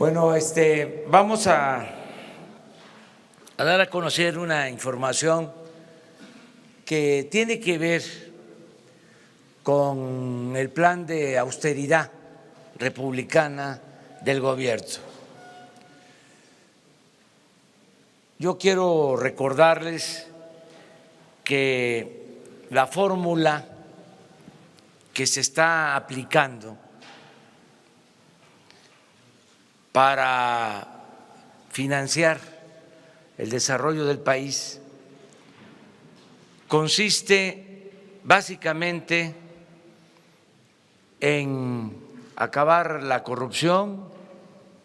Bueno, vamos a dar a conocer una información que tiene que ver con el plan de austeridad republicana del gobierno. Yo quiero recordarles que la fórmula que se está aplicando para financiar el desarrollo del país consiste básicamente en acabar la corrupción,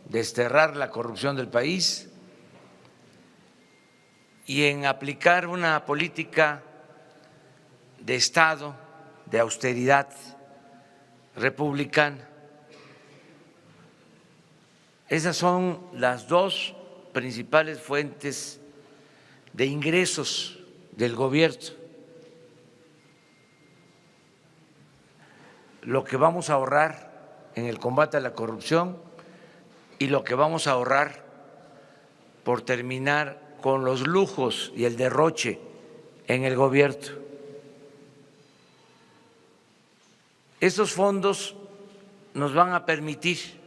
desterrar la corrupción del país y en aplicar una política de Estado, de austeridad republicana. Esas son las dos principales fuentes de ingresos del gobierno. Lo que vamos a ahorrar en el combate a la corrupción y lo que vamos a ahorrar por terminar con los lujos y el derroche en el gobierno. Esos fondos nos van a permitir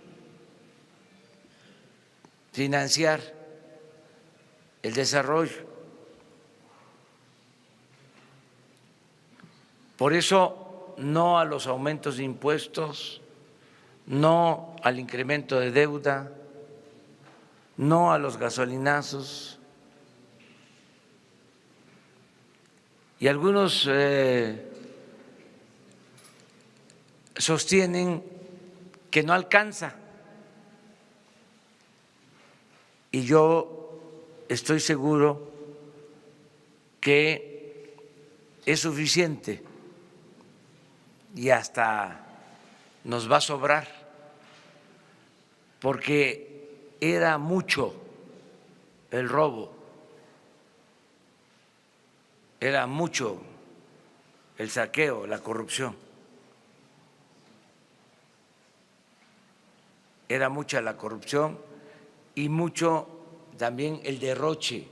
financiar el desarrollo. Por eso, no a los aumentos de impuestos, no al incremento de deuda, no a los gasolinazos. Y algunos sostienen que no alcanza. Y yo estoy seguro que es suficiente y hasta nos va a sobrar, porque era mucho el robo, era mucho el saqueo, la corrupción, era mucha la corrupción y mucho también el derroche.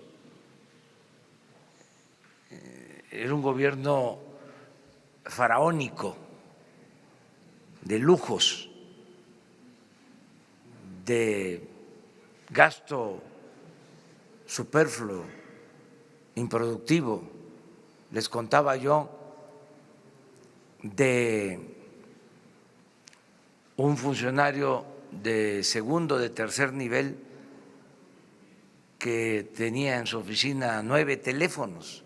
Era un gobierno faraónico, de lujos, de gasto superfluo, improductivo. Les contaba yo de un funcionario de segundo, de tercer nivel que tenía en su oficina 9 teléfonos,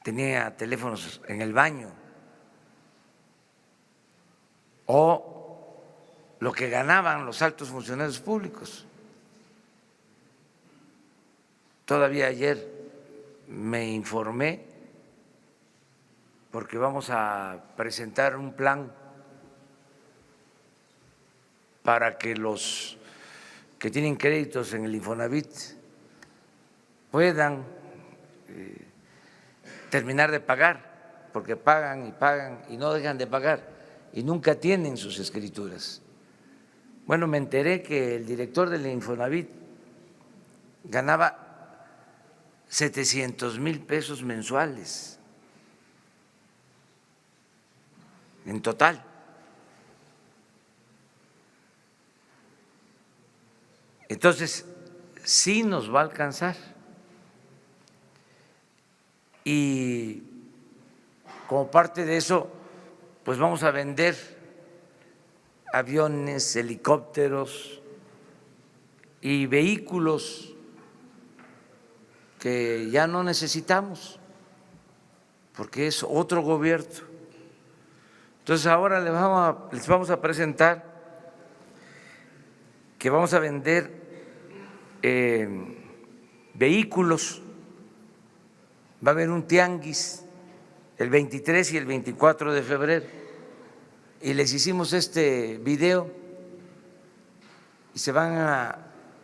tenía teléfonos en el baño, o lo que ganaban los altos funcionarios públicos. Todavía ayer me informé porque vamos a presentar un plan para que los que tienen créditos en el Infonavit puedan terminar de pagar, porque pagan y pagan y no dejan de pagar y nunca tienen sus escrituras. Bueno, me enteré que el director del Infonavit ganaba 700,000 pesos mensuales en total. Entonces, sí nos va a alcanzar. Y como parte de eso, pues vamos a vender aviones, helicópteros y vehículos que ya no necesitamos, porque es otro gobierno. Entonces ahora les vamos a presentar que vamos a vender vehículos. Va a haber un tianguis el 23 y el 24 de febrero y les hicimos este video y se van a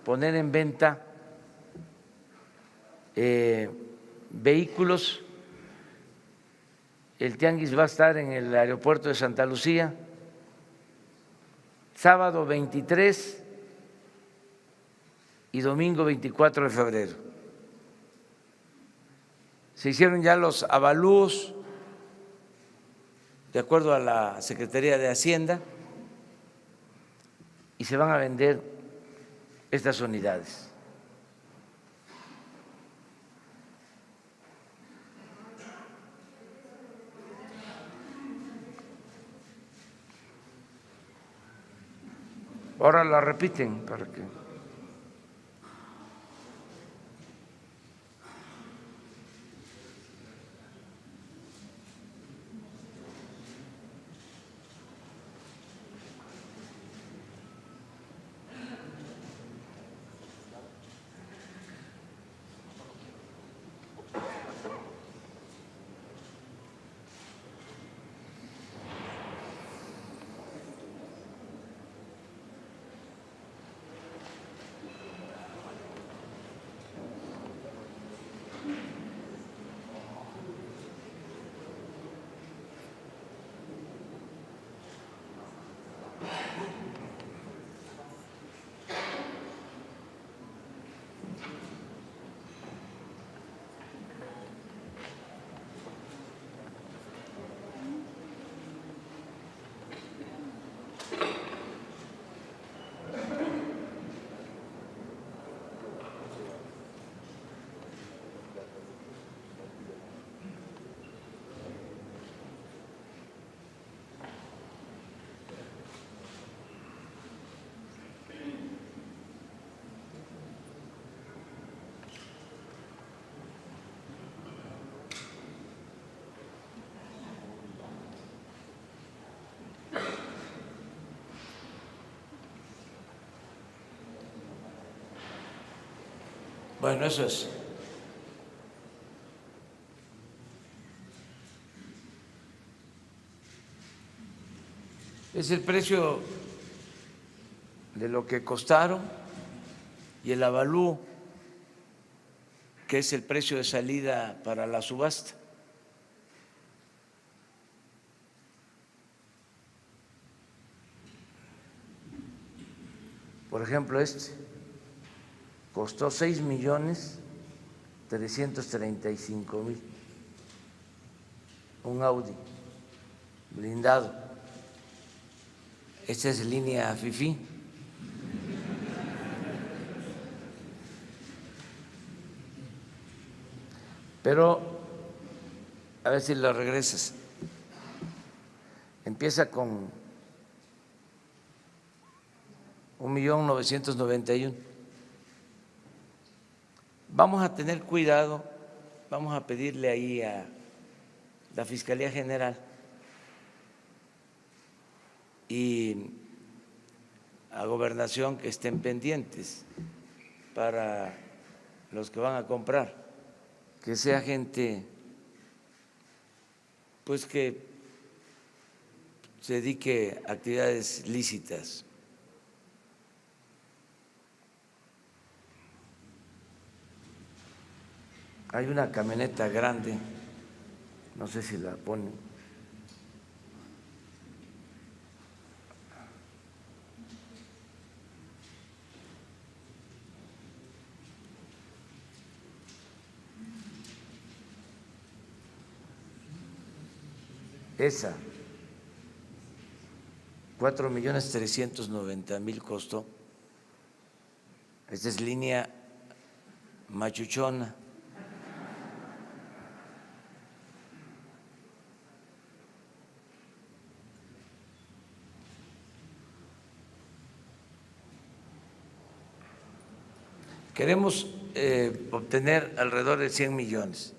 poner en venta vehículos. El tianguis va a estar en el aeropuerto de Santa Lucía, sábado 23 y domingo 24 de febrero. Se hicieron ya los avalúos de acuerdo a la Secretaría de Hacienda y se van a vender estas unidades. Ahora la repiten para que… Bueno, eso es. Es el precio de lo que costaron y el avalúo, que es el precio de salida para la subasta. Por ejemplo, este costó 6.335.000, un Audi blindado. Esta es línea FIFI. Pero a ver si lo regresas. Empieza con 1.991.000. Vamos a tener cuidado, vamos a pedirle ahí a la Fiscalía General y a Gobernación que estén pendientes para los que van a comprar, que sea gente pues que se dedique a actividades lícitas. Hay una camioneta grande, no sé si la ponen. Esa, 4.390.000 costó. Esta es línea machuchona. Queremos obtener alrededor de 100 millones.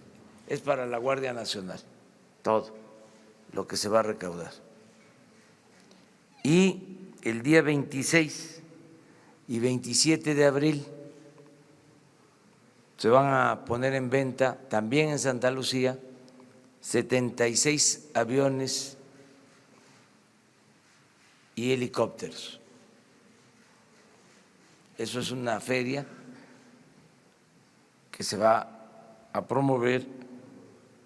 Es para la Guardia Nacional, todo lo que se va a recaudar. Y el día 26 y 27 de abril se van a poner en venta también en Santa Lucía 76 aviones y helicópteros. Eso es una feria que se va a promover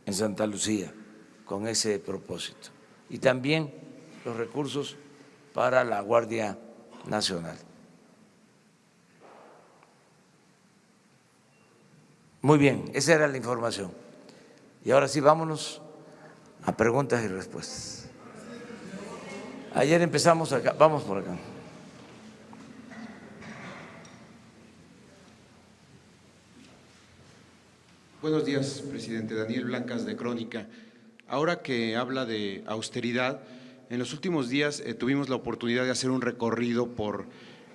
en Santa Lucía con ese propósito. Y también los recursos para la Guardia nacional. Muy bien, esa era la información. Y ahora sí, vámonos a preguntas y respuestas. Ayer empezamos acá, vamos por acá. Buenos días, presidente. Daniel Blancas, de Crónica. Ahora que habla de austeridad, en los últimos días tuvimos la oportunidad de hacer un recorrido por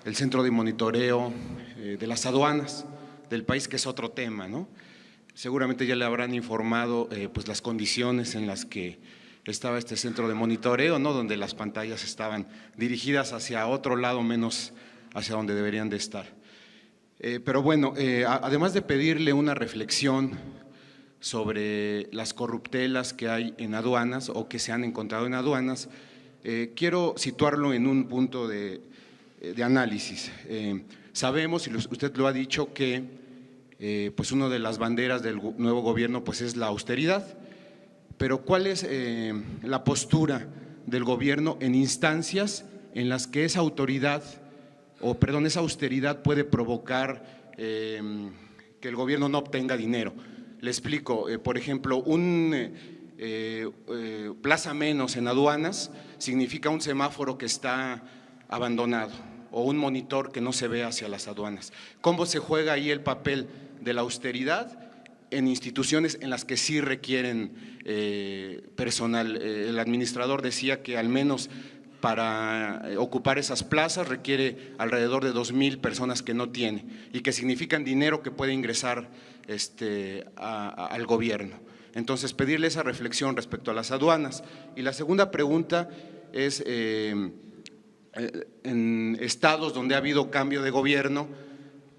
el centro de monitoreo de las aduanas del país, que es otro tema, ¿no? Seguramente ya le habrán informado pues las condiciones en las que estaba este centro de monitoreo, ¿no? Donde las pantallas estaban dirigidas hacia otro lado, menos hacia donde deberían de estar. Pero bueno, además de pedirle una reflexión sobre las corruptelas que hay en aduanas o que se han encontrado en aduanas, quiero situarlo en un punto de análisis. Sabemos, y usted lo ha dicho, que pues una de las banderas del nuevo gobierno pues es la austeridad, pero ¿cuál es la postura del gobierno en instancias en las que esa autoridad esa austeridad puede provocar que el gobierno no obtenga dinero? Le explico, por ejemplo, plaza menos en aduanas significa un semáforo que está abandonado o un monitor que no se ve hacia las aduanas. ¿Cómo se juega ahí el papel de la austeridad en instituciones en las que sí requieren personal? El administrador decía que al menos para ocupar esas plazas requiere alrededor de 2,000 personas que no tiene y que significan dinero que puede ingresar al gobierno. Entonces, pedirle esa reflexión respecto a las aduanas. Y la segunda pregunta es, en estados donde ha habido cambio de gobierno,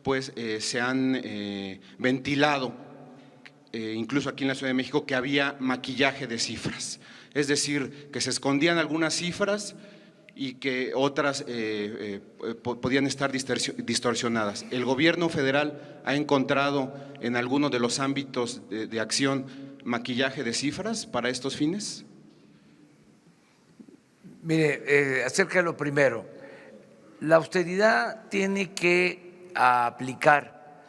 pues se han ventilado, incluso aquí en la Ciudad de México, que había maquillaje de cifras. Es decir, que se escondían algunas cifras y que otras podían estar distorsionadas. ¿El gobierno federal ha encontrado en alguno de los ámbitos de acción maquillaje de cifras para estos fines? Mire, acerca de lo primero, la austeridad tiene que aplicar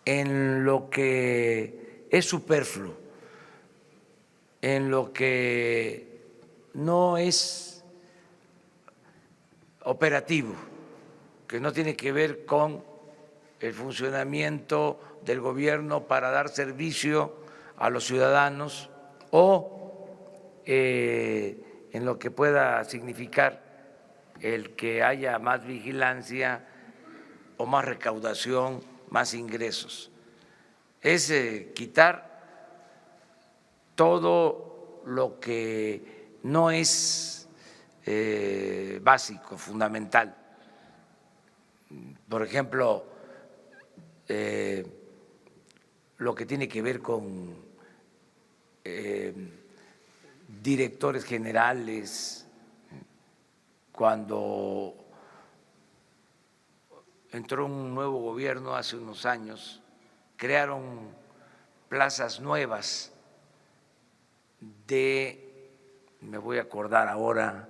en lo que es superfluo, en lo que no es operativo, que no tiene que ver con el funcionamiento del gobierno para dar servicio a los ciudadanos o en lo que pueda significar el que haya más vigilancia o más recaudación, más ingresos. Es quitar todo lo que no es básico, fundamental. Por ejemplo, lo que tiene que ver con directores generales. Cuando entró un nuevo gobierno hace unos años, crearon plazas nuevas me voy a acordar ahora,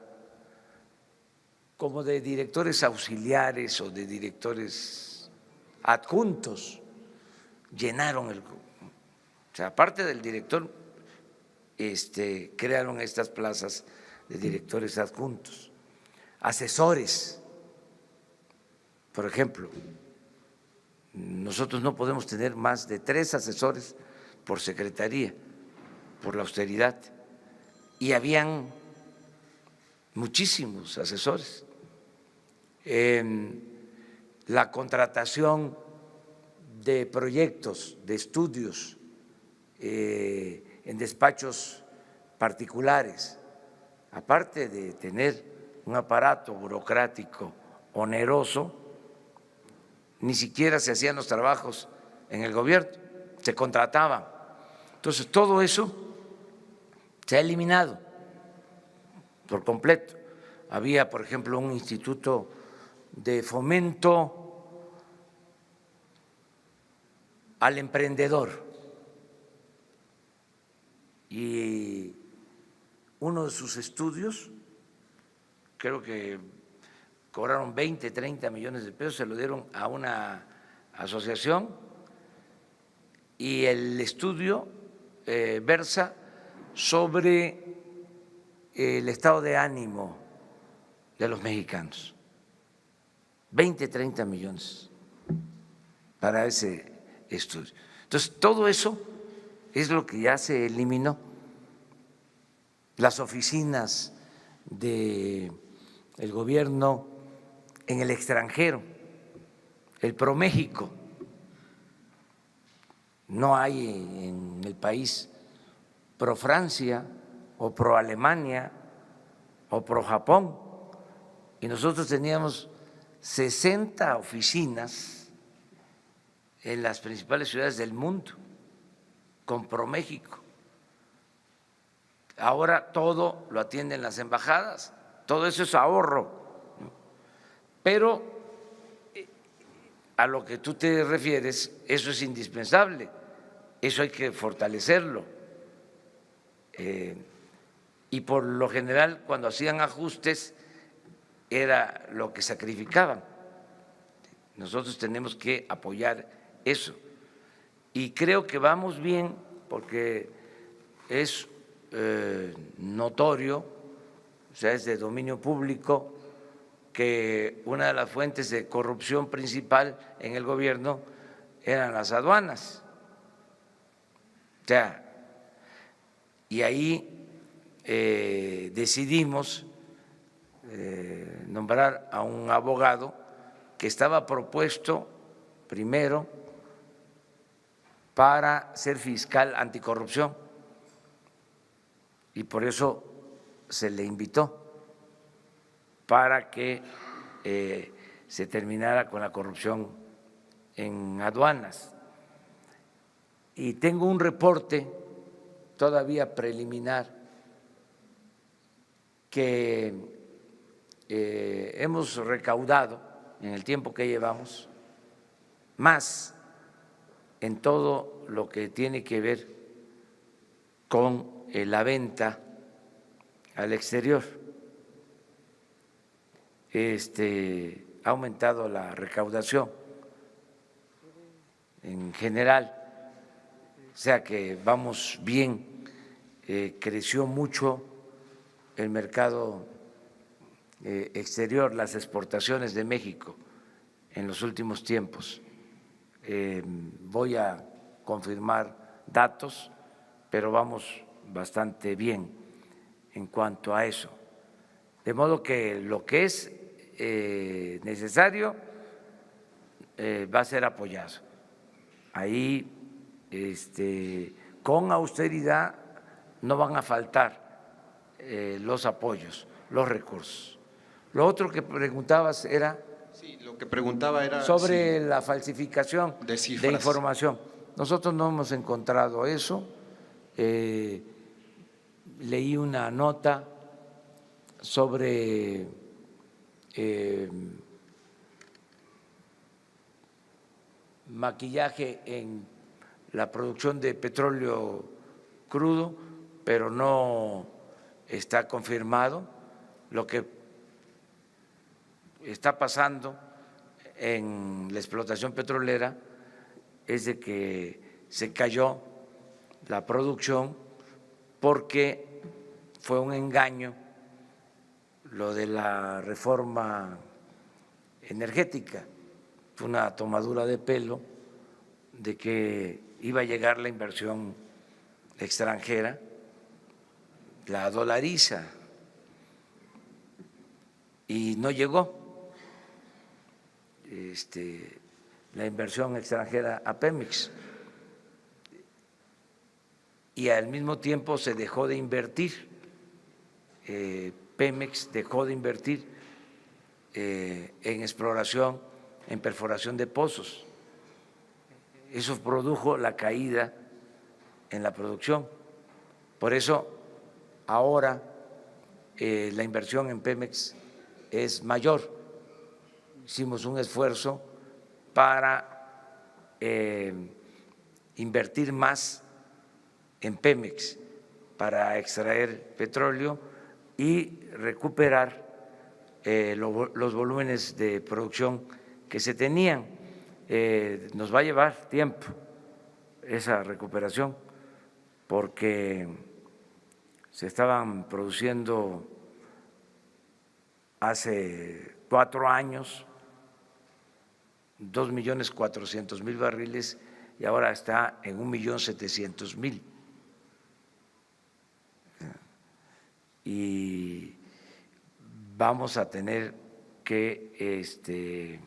como de directores auxiliares o de directores adjuntos, llenaron o sea, aparte del director, crearon estas plazas de directores adjuntos, asesores. Por ejemplo, nosotros no podemos tener más de 3 asesores por secretaría, por la austeridad, y habían muchísimos asesores. La contratación de proyectos, de estudios en despachos particulares, aparte de tener un aparato burocrático oneroso, ni siquiera se hacían los trabajos en el gobierno, se contrataban. Entonces, todo eso se ha eliminado por completo. Había, por ejemplo, un instituto de fomento al emprendedor y uno de sus estudios, creo que cobraron 20, 30 millones de pesos, se lo dieron a una asociación y el estudio versa sobre el estado de ánimo de los mexicanos. 20, 30 millones para ese estudio. Entonces, todo eso es lo que ya se eliminó. Las oficinas del gobierno en el extranjero, el ProMéxico, no hay en el país pro Francia o pro Alemania o pro Japón, y nosotros teníamos 60 oficinas en las principales ciudades del mundo con ProMéxico. Ahora todo lo atienden las embajadas, todo eso es ahorro. Pero a lo que tú te refieres, eso es indispensable, eso hay que fortalecerlo. Y por lo general, cuando hacían ajustes, era lo que sacrificaban. Nosotros tenemos que apoyar eso. Y creo que vamos bien porque es notorio, o sea, es de dominio público, que una de las fuentes de corrupción principal en el gobierno eran las aduanas. O sea, y ahí decidimos nombrar a un abogado que estaba propuesto primero para ser fiscal anticorrupción y por eso se le invitó para que se terminara con la corrupción en aduanas. Y tengo un reporte todavía preliminar que hemos recaudado en el tiempo que llevamos más en todo lo que tiene que ver con la venta al exterior. Ha aumentado la recaudación en general, o sea que vamos bien, creció mucho el mercado exterior, las exportaciones de México en los últimos tiempos. Voy a confirmar datos, pero vamos bastante bien en cuanto a eso. De modo que lo que es necesario va a ser apoyado. Ahí, con austeridad, no van a faltar los apoyos, los recursos. Lo otro que preguntabas era… Sí, lo que preguntaba era sobre la falsificación de de información. Nosotros no hemos encontrado eso. Leí una nota sobre maquillaje en la producción de petróleo crudo, pero no está confirmado. Lo que está pasando en la explotación petrolera es de que se cayó la producción porque fue un engaño lo de la reforma energética, fue una tomadura de pelo de que iba a llegar la inversión extranjera, la dolariza, y no llegó la inversión extranjera a Pemex, y al mismo tiempo se dejó de invertir, Pemex dejó de invertir en exploración, en perforación de pozos. Eso produjo la caída en la producción. Por eso ahora la inversión en Pemex es mayor. Hicimos un esfuerzo para invertir más en Pemex para extraer petróleo y recuperar los volúmenes de producción que se tenían. Nos va a llevar tiempo esa recuperación porque se estaban produciendo hace 4 años 2.400.000 barriles y ahora está en 1.700.000. Y vamos a tener que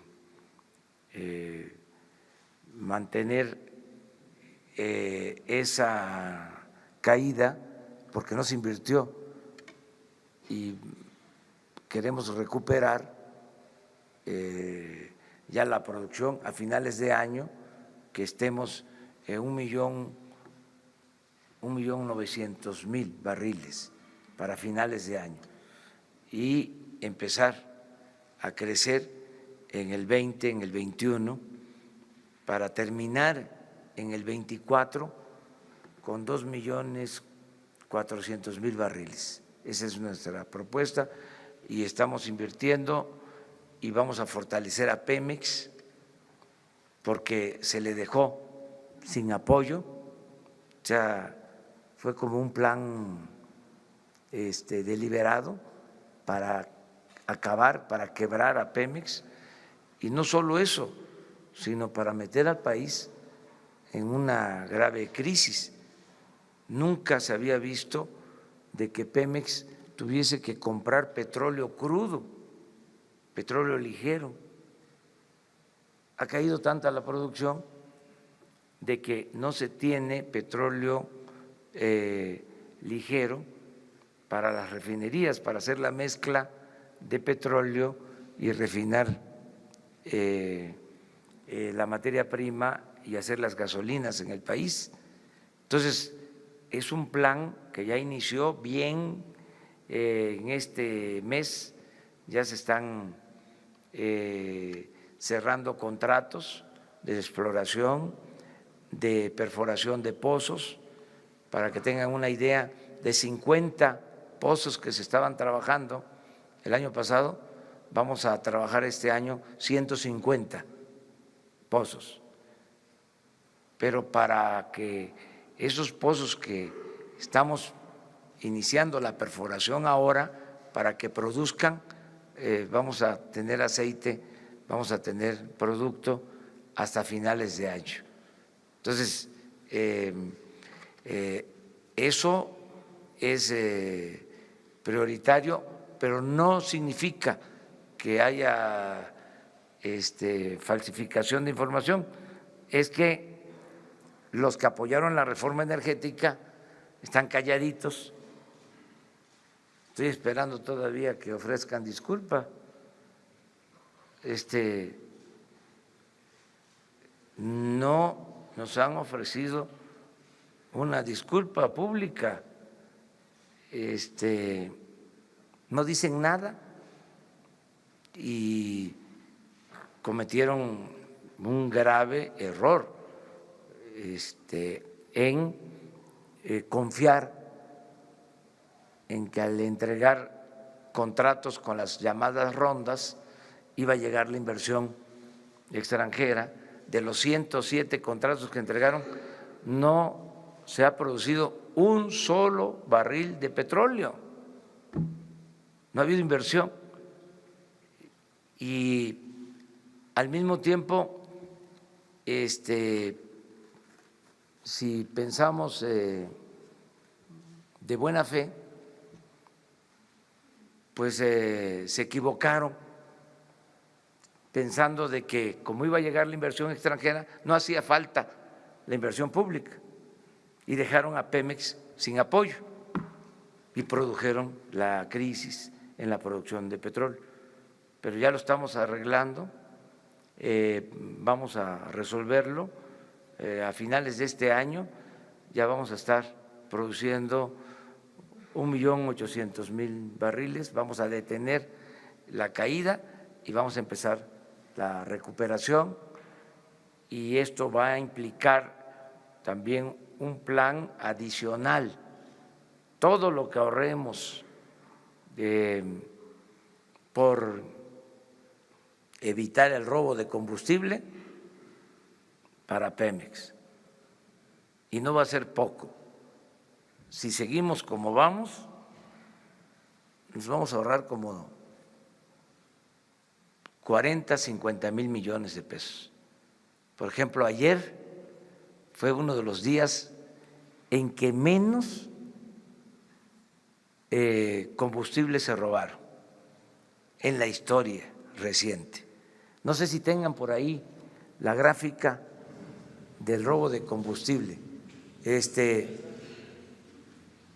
mantener esa caída porque no se invirtió y queremos recuperar ya la producción a finales de año, que estemos en 1.900.000 barriles para finales de año y empezar a crecer en el 20, en el 21, para terminar en el 24 con 2.400.000 barriles. Esa es nuestra propuesta y estamos invirtiendo y vamos a fortalecer a Pemex porque se le dejó sin apoyo, o sea, fue como un plan deliberado para acabar, para quebrar a Pemex, y no solo eso, sino para meter al país en una grave crisis. Nunca se había visto de que Pemex tuviese que comprar petróleo crudo, petróleo ligero. Ha caído tanta la producción de que no se tiene petróleo ligero para las refinerías, para hacer la mezcla de petróleo y refinar la materia prima y hacer las gasolinas en el país. Entonces, es un plan que ya inició bien en este mes, ya se están cerrando contratos de exploración, de perforación de pozos, para que tengan una idea, de 50 pozos que se estaban trabajando el año pasado, vamos a trabajar este año 150 pozos. Pero para que esos pozos que estamos iniciando la perforación ahora, para que produzcan, vamos a tener aceite, vamos a tener producto hasta finales de año. Entonces, eso es prioritario, pero no significa que haya falsificación de información. Es que los que apoyaron la reforma energética están calladitos. Estoy esperando todavía que ofrezcan disculpa. No nos han ofrecido una disculpa pública, no dicen nada y cometieron un grave error en confiar en que al entregar contratos con las llamadas rondas iba a llegar la inversión extranjera. De los 107 contratos que entregaron, no se ha producido un solo barril de petróleo, no ha habido inversión. Y al mismo tiempo, si pensamos de buena fe, pues se equivocaron pensando de que como iba a llegar la inversión extranjera, no hacía falta la inversión pública y dejaron a Pemex sin apoyo y produjeron la crisis en la producción de petróleo. Pero ya lo estamos arreglando, vamos a resolverlo. A finales de este año ya vamos a estar produciendo 1.800.000 barriles, vamos a detener la caída y vamos a empezar la recuperación, y esto va a implicar también un plan adicional. Todo lo que ahorremos por evitar el robo de combustible para Pemex. Y no va a ser poco. Si seguimos como vamos, nos vamos a ahorrar como 40, 50 mil millones de pesos. Por ejemplo, ayer fue uno de los días en que menos combustible se robaron en la historia reciente. No sé si tengan por ahí la gráfica del robo de combustible.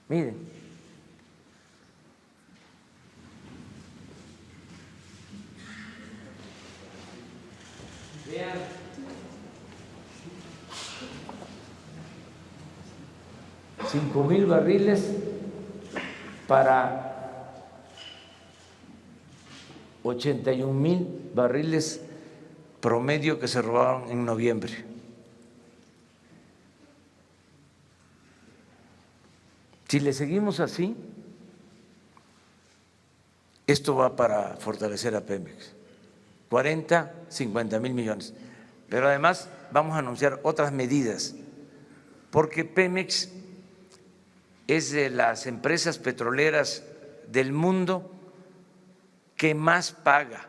Miren. Vean. $5,000 barriles para 81,000 barriles promedio que se robaron en noviembre. Si le seguimos así, esto va para fortalecer a Pemex, 40, 50 mil millones. Pero además vamos a anunciar otras medidas, porque Pemex es de las empresas petroleras del mundo que más paga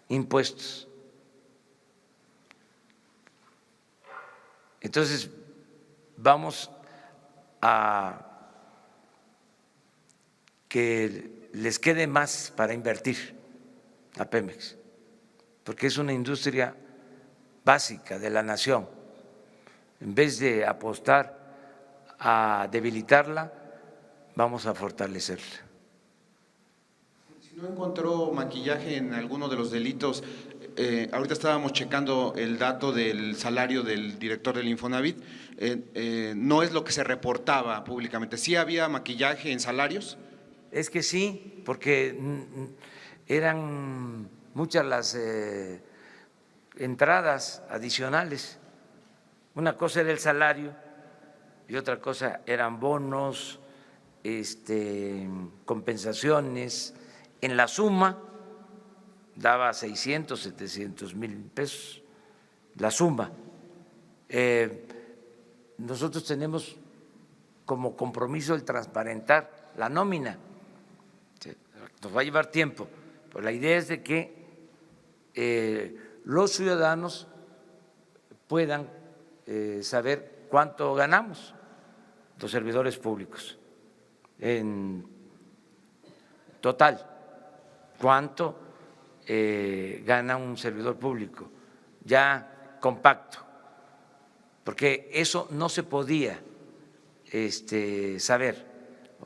impuestos. Entonces, vamos a que les quede más para invertir a Pemex, porque es una industria básica de la nación. En vez de apostar a debilitarla, vamos a fortalecerla. Si no encontró maquillaje en alguno de los delitos, ahorita estábamos checando el dato del salario del director del Infonavit, no es lo que se reportaba públicamente. ¿Sí había maquillaje en salarios? Es que sí, porque eran muchas las entradas adicionales. Una cosa era el salario y otra cosa eran bonos, compensaciones. En la suma daba 600, 700 mil pesos, la suma. Nosotros tenemos como compromiso el transparentar la nómina. Nos va a llevar tiempo, pero la idea es de que los ciudadanos puedan saber cuánto ganamos los servidores públicos en total, cuánto gana un servidor público ya compacto, porque eso no se podía saber,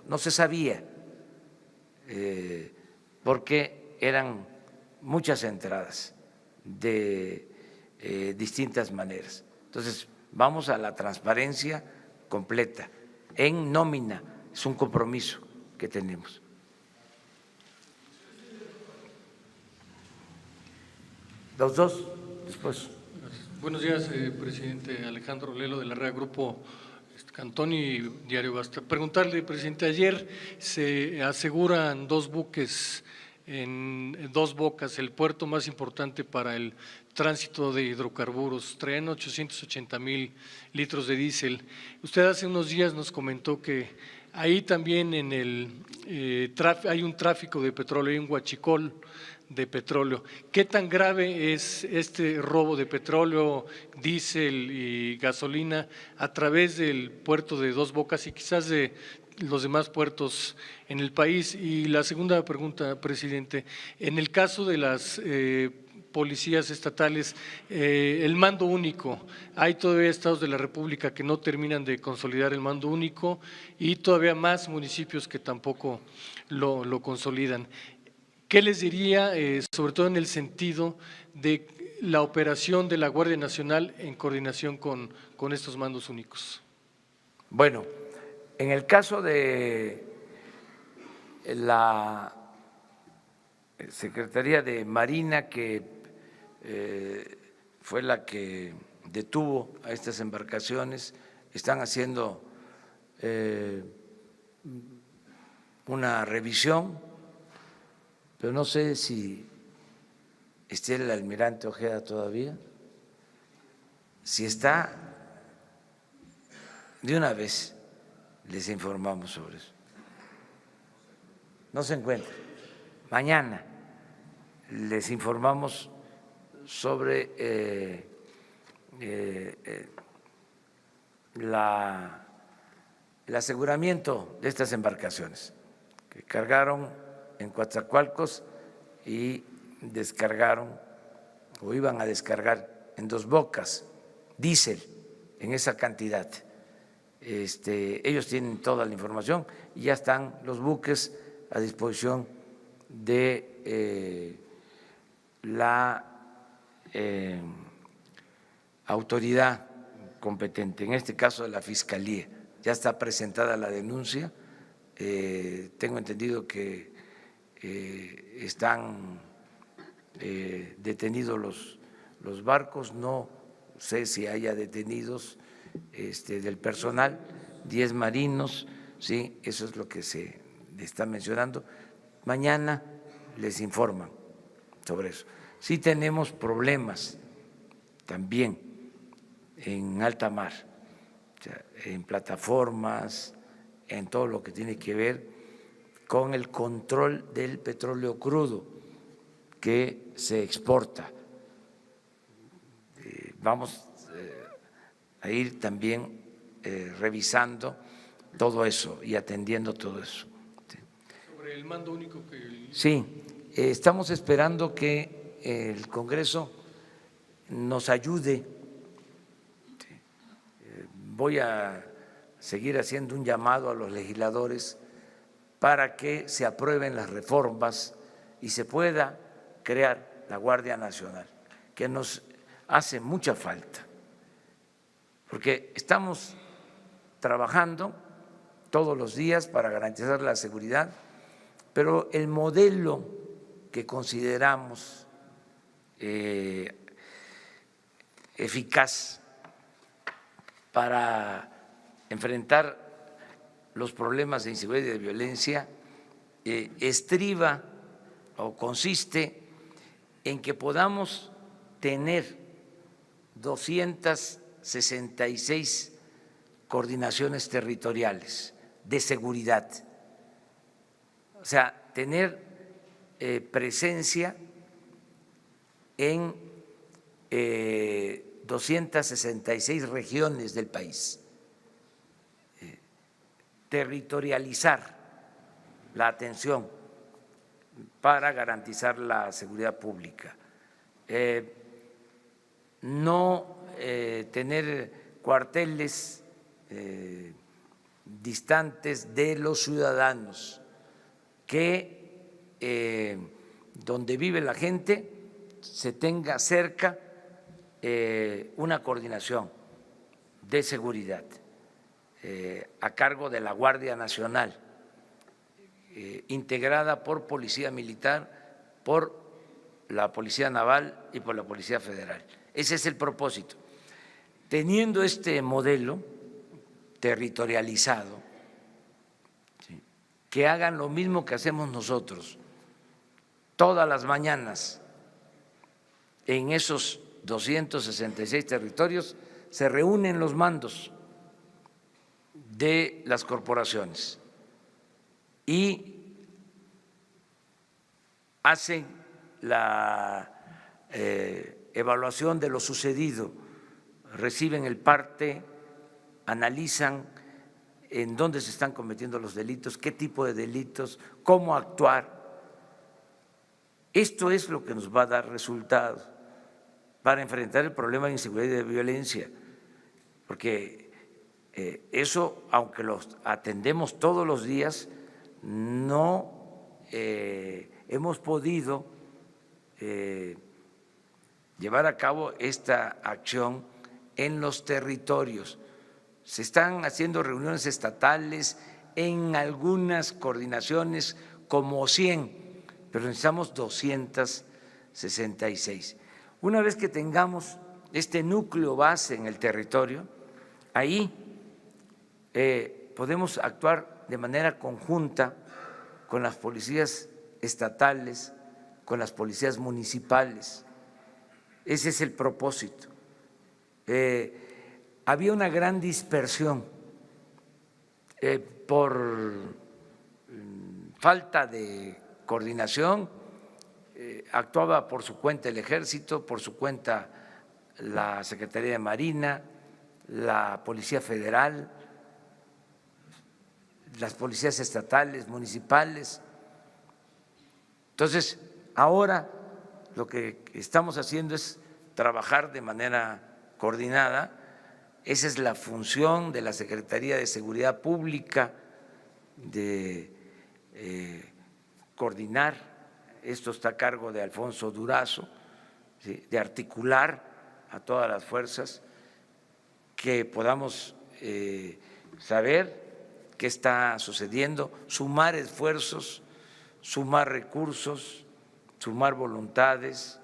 no se sabía, porque eran muchas entradas de distintas maneras. Entonces, vamos a la transparencia completa en nómina, es un compromiso que tenemos. Los dos, después. Buenos días, presidente. Alejandro Lelo, de la red Grupo Cantón y Diario Basta. Preguntarle, presidente, ayer se aseguran 2 buques en 2 bocas, el puerto más importante para el tránsito de hidrocarburos, traen 880,000 litros de diésel. Usted hace unos días nos comentó que ahí también hay un tráfico de petróleo, hay un huachicol de petróleo. ¿Qué tan grave es este robo de petróleo, diésel y gasolina a través del puerto de 2 Bocas y quizás de los demás puertos en el país? Y la segunda pregunta, presidente, en el caso de las policías estatales, el mando único, hay todavía estados de la República que no terminan de consolidar el mando único y todavía más municipios que tampoco lo consolidan. ¿Qué les diría, sobre todo en el sentido de la operación de la Guardia Nacional en coordinación con estos mandos únicos? Bueno, en el caso de la Secretaría de Marina, que fue la que detuvo a estas embarcaciones, están haciendo una revisión pero no sé si esté el almirante Ojeda todavía. Si está, de una vez les informamos sobre eso. No se encuentra. Mañana les informamos sobre el aseguramiento de estas embarcaciones que cargaron en Coatzacoalcos y descargaron o iban a descargar en Dos Bocas diésel en esa cantidad. Ellos tienen toda la información y ya están los buques a disposición de la autoridad competente, en este caso de la Fiscalía. Ya está presentada la denuncia, tengo entendido que están detenidos los barcos, no sé si haya detenidos del personal, 10 marinos, sí, eso es lo que se está mencionando. Mañana les informan sobre eso. Sí tenemos problemas también en alta mar, o sea, en plataformas, en todo lo que tiene que ver con el control del petróleo crudo que se exporta. Vamos a ir también revisando todo eso y atendiendo todo eso. Sobre el mando único que… Sí, estamos esperando que el Congreso nos ayude. Voy a seguir haciendo un llamado a los legisladores para que se aprueben las reformas y se pueda crear la Guardia Nacional, que nos hace mucha falta, porque estamos trabajando todos los días para garantizar la seguridad, pero el modelo que consideramos eficaz para enfrentar los problemas de inseguridad y de violencia estriba o consiste en que podamos tener 266 coordinaciones territoriales de seguridad, o sea, tener presencia en 266 regiones del país, territorializar la atención para garantizar la seguridad pública, no tener cuarteles distantes de los ciudadanos, que donde vive la gente se tenga cerca una coordinación de seguridad a cargo de la Guardia Nacional, integrada por Policía Militar, por la Policía Naval y por la Policía Federal. Ese es el propósito. Teniendo este modelo territorializado, ¿sí?, que hagan lo mismo que hacemos nosotros todas las mañanas en esos 266 territorios, se reúnen los mandos de las corporaciones y hacen la evaluación de lo sucedido, reciben el parte, analizan en dónde se están cometiendo los delitos, qué tipo de delitos, cómo actuar. Esto es lo que nos va a dar resultados para enfrentar el problema de inseguridad y de violencia, porque eso, aunque los atendemos todos los días, no hemos podido llevar a cabo esta acción en los territorios. Se están haciendo reuniones estatales en algunas coordinaciones como 100, pero necesitamos 266. Una vez que tengamos este núcleo base en el territorio, ahí podemos actuar de manera conjunta con las policías estatales, con las policías municipales. Ese es el propósito. Había una gran dispersión por falta de coordinación, actuaba por su cuenta el Ejército, por su cuenta la Secretaría de Marina, la Policía Federal, las policías estatales, municipales. Entonces, ahora lo que estamos haciendo es trabajar de manera coordinada. Esa es la función de la Secretaría de Seguridad Pública, de coordinar. Esto está a cargo de Alfonso Durazo, ¿sí?, de articular a todas las fuerzas, que podamos saber qué está sucediendo, sumar esfuerzos, sumar recursos, sumar voluntades.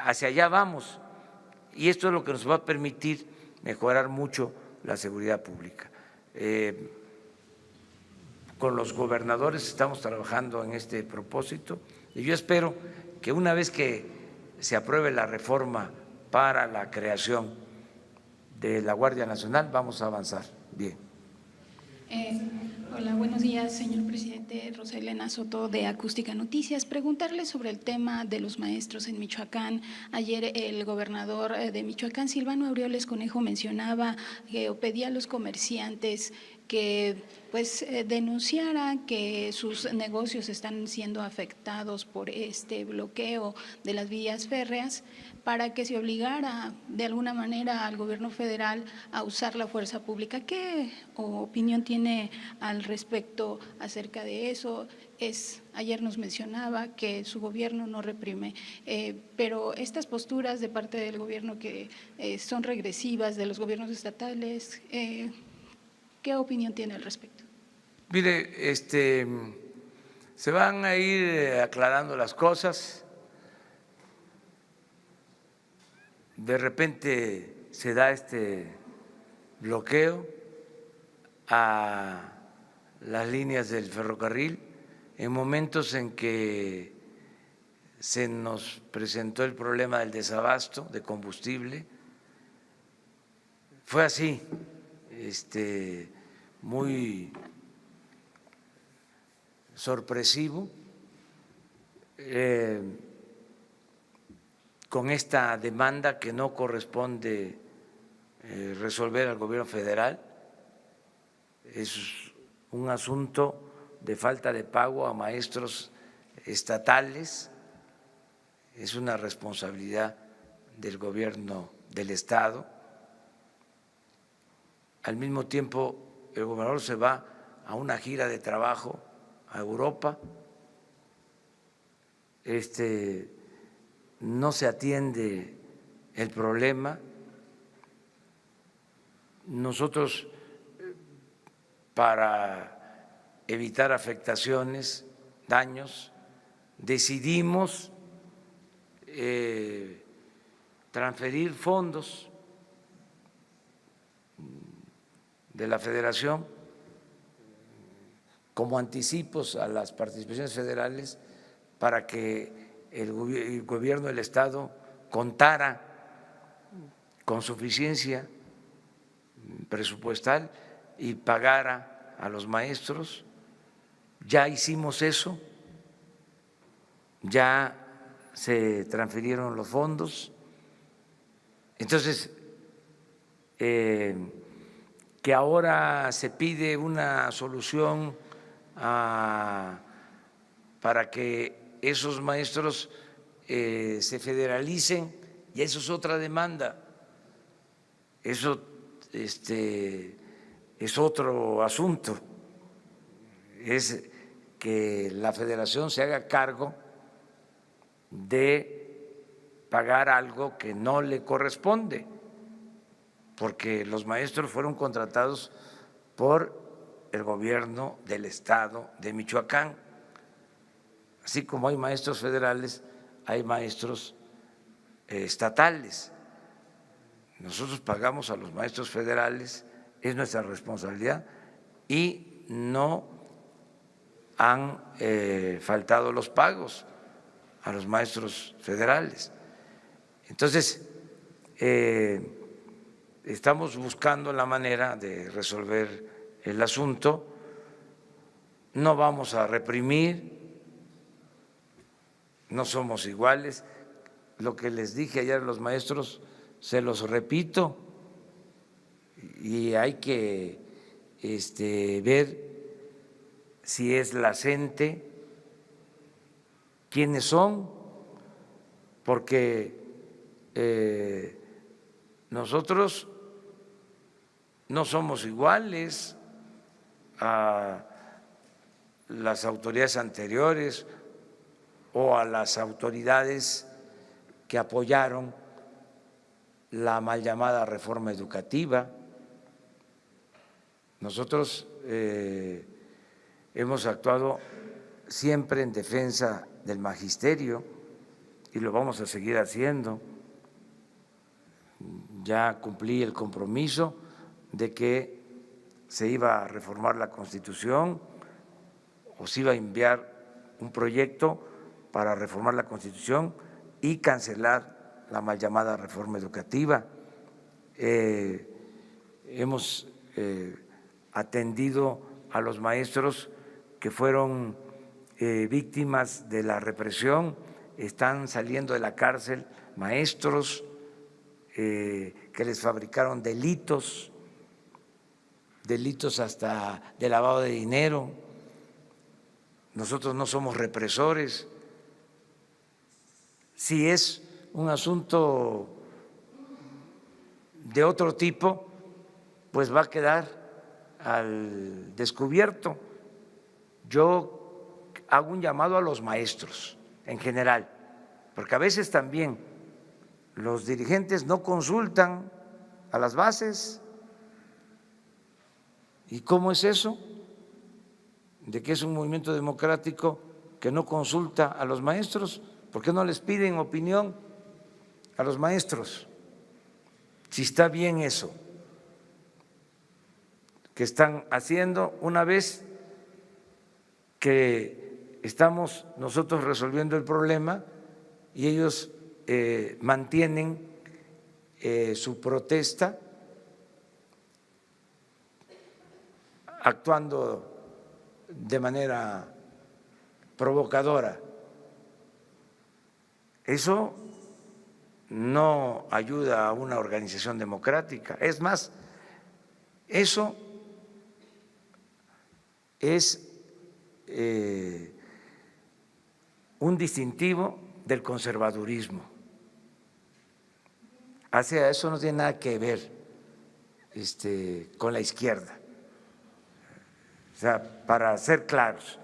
Hacia allá vamos, y esto es lo que nos va a permitir mejorar mucho la seguridad pública. Con los gobernadores estamos trabajando en este propósito y yo espero que una vez que se apruebe la reforma para la creación de la Guardia Nacional vamos a avanzar bien. Hola, buenos días, señor presidente. Rosa Elena Soto, de Acústica Noticias. Preguntarle sobre el tema de los maestros en Michoacán. Ayer el gobernador de Michoacán, Silvano Aureoles Conejo, mencionaba o pedía a los comerciantes que denunciaran que sus negocios están siendo afectados por este bloqueo de las vías férreas, para que se obligara de alguna manera al gobierno federal a usar la fuerza pública. ¿Qué opinión tiene al respecto acerca de eso? Ayer nos mencionaba que su gobierno no reprime, pero estas posturas de parte del gobierno que son regresivas de los gobiernos estatales, ¿qué opinión tiene al respecto? Mire, se van a ir aclarando las cosas. De repente se da este bloqueo a las líneas del ferrocarril en momentos en que se nos presentó el problema del desabasto de combustible. Fue así, muy sorpresivo, con esta demanda que no corresponde resolver al gobierno federal. Es un asunto de falta de pago a maestros estatales, es una responsabilidad del gobierno del Estado. Al mismo tiempo, el gobernador se va a una gira de trabajo a Europa, no se atiende el problema. Nosotros, para evitar afectaciones, daños, decidimos transferir fondos de la Federación como anticipos a las participaciones federales para que el gobierno del Estado contara con suficiencia presupuestal y pagara a los maestros. Ya hicimos eso, ya se transfirieron los fondos. Entonces, que ahora se pide una solución para que esos maestros se federalicen, y eso es otra demanda, eso es otro asunto, es que la federación se haga cargo de pagar algo que no le corresponde, porque los maestros fueron contratados por el gobierno del Estado de Michoacán. Así como hay maestros federales, hay maestros estatales. Nosotros pagamos a los maestros federales, es nuestra responsabilidad, y no han faltado los pagos a los maestros federales. Entonces, estamos buscando la manera de resolver el asunto. No vamos a reprimir, no somos iguales. Lo que les dije ayer a los maestros, se los repito, y hay que ver si es la CENTE, quiénes son, porque nosotros no somos iguales a las autoridades anteriores o a las autoridades que apoyaron la mal llamada reforma educativa. Nosotros hemos actuado siempre en defensa del magisterio y lo vamos a seguir haciendo. Ya cumplí el compromiso de que se iba a reformar la Constitución o se iba a enviar un proyecto para reformar la Constitución y cancelar la mal llamada reforma educativa. Hemos atendido a los maestros que fueron víctimas de la represión, están saliendo de la cárcel maestros que les fabricaron delitos hasta de lavado de dinero. Nosotros no somos represores. Si es un asunto de otro tipo, pues va a quedar al descubierto. Yo hago un llamado a los maestros en general, porque a veces también los dirigentes no consultan a las bases. ¿Y cómo es eso? De que es un movimiento democrático que no consulta a los maestros. ¿Por qué no les piden opinión a los maestros? Si está bien eso que están haciendo, una vez que estamos nosotros resolviendo el problema y ellos mantienen su protesta, actuando de manera provocadora. Eso no ayuda a una organización democrática. Es más, eso es un distintivo del conservadurismo. Eso no tiene nada que ver con la izquierda. O sea, para ser claros,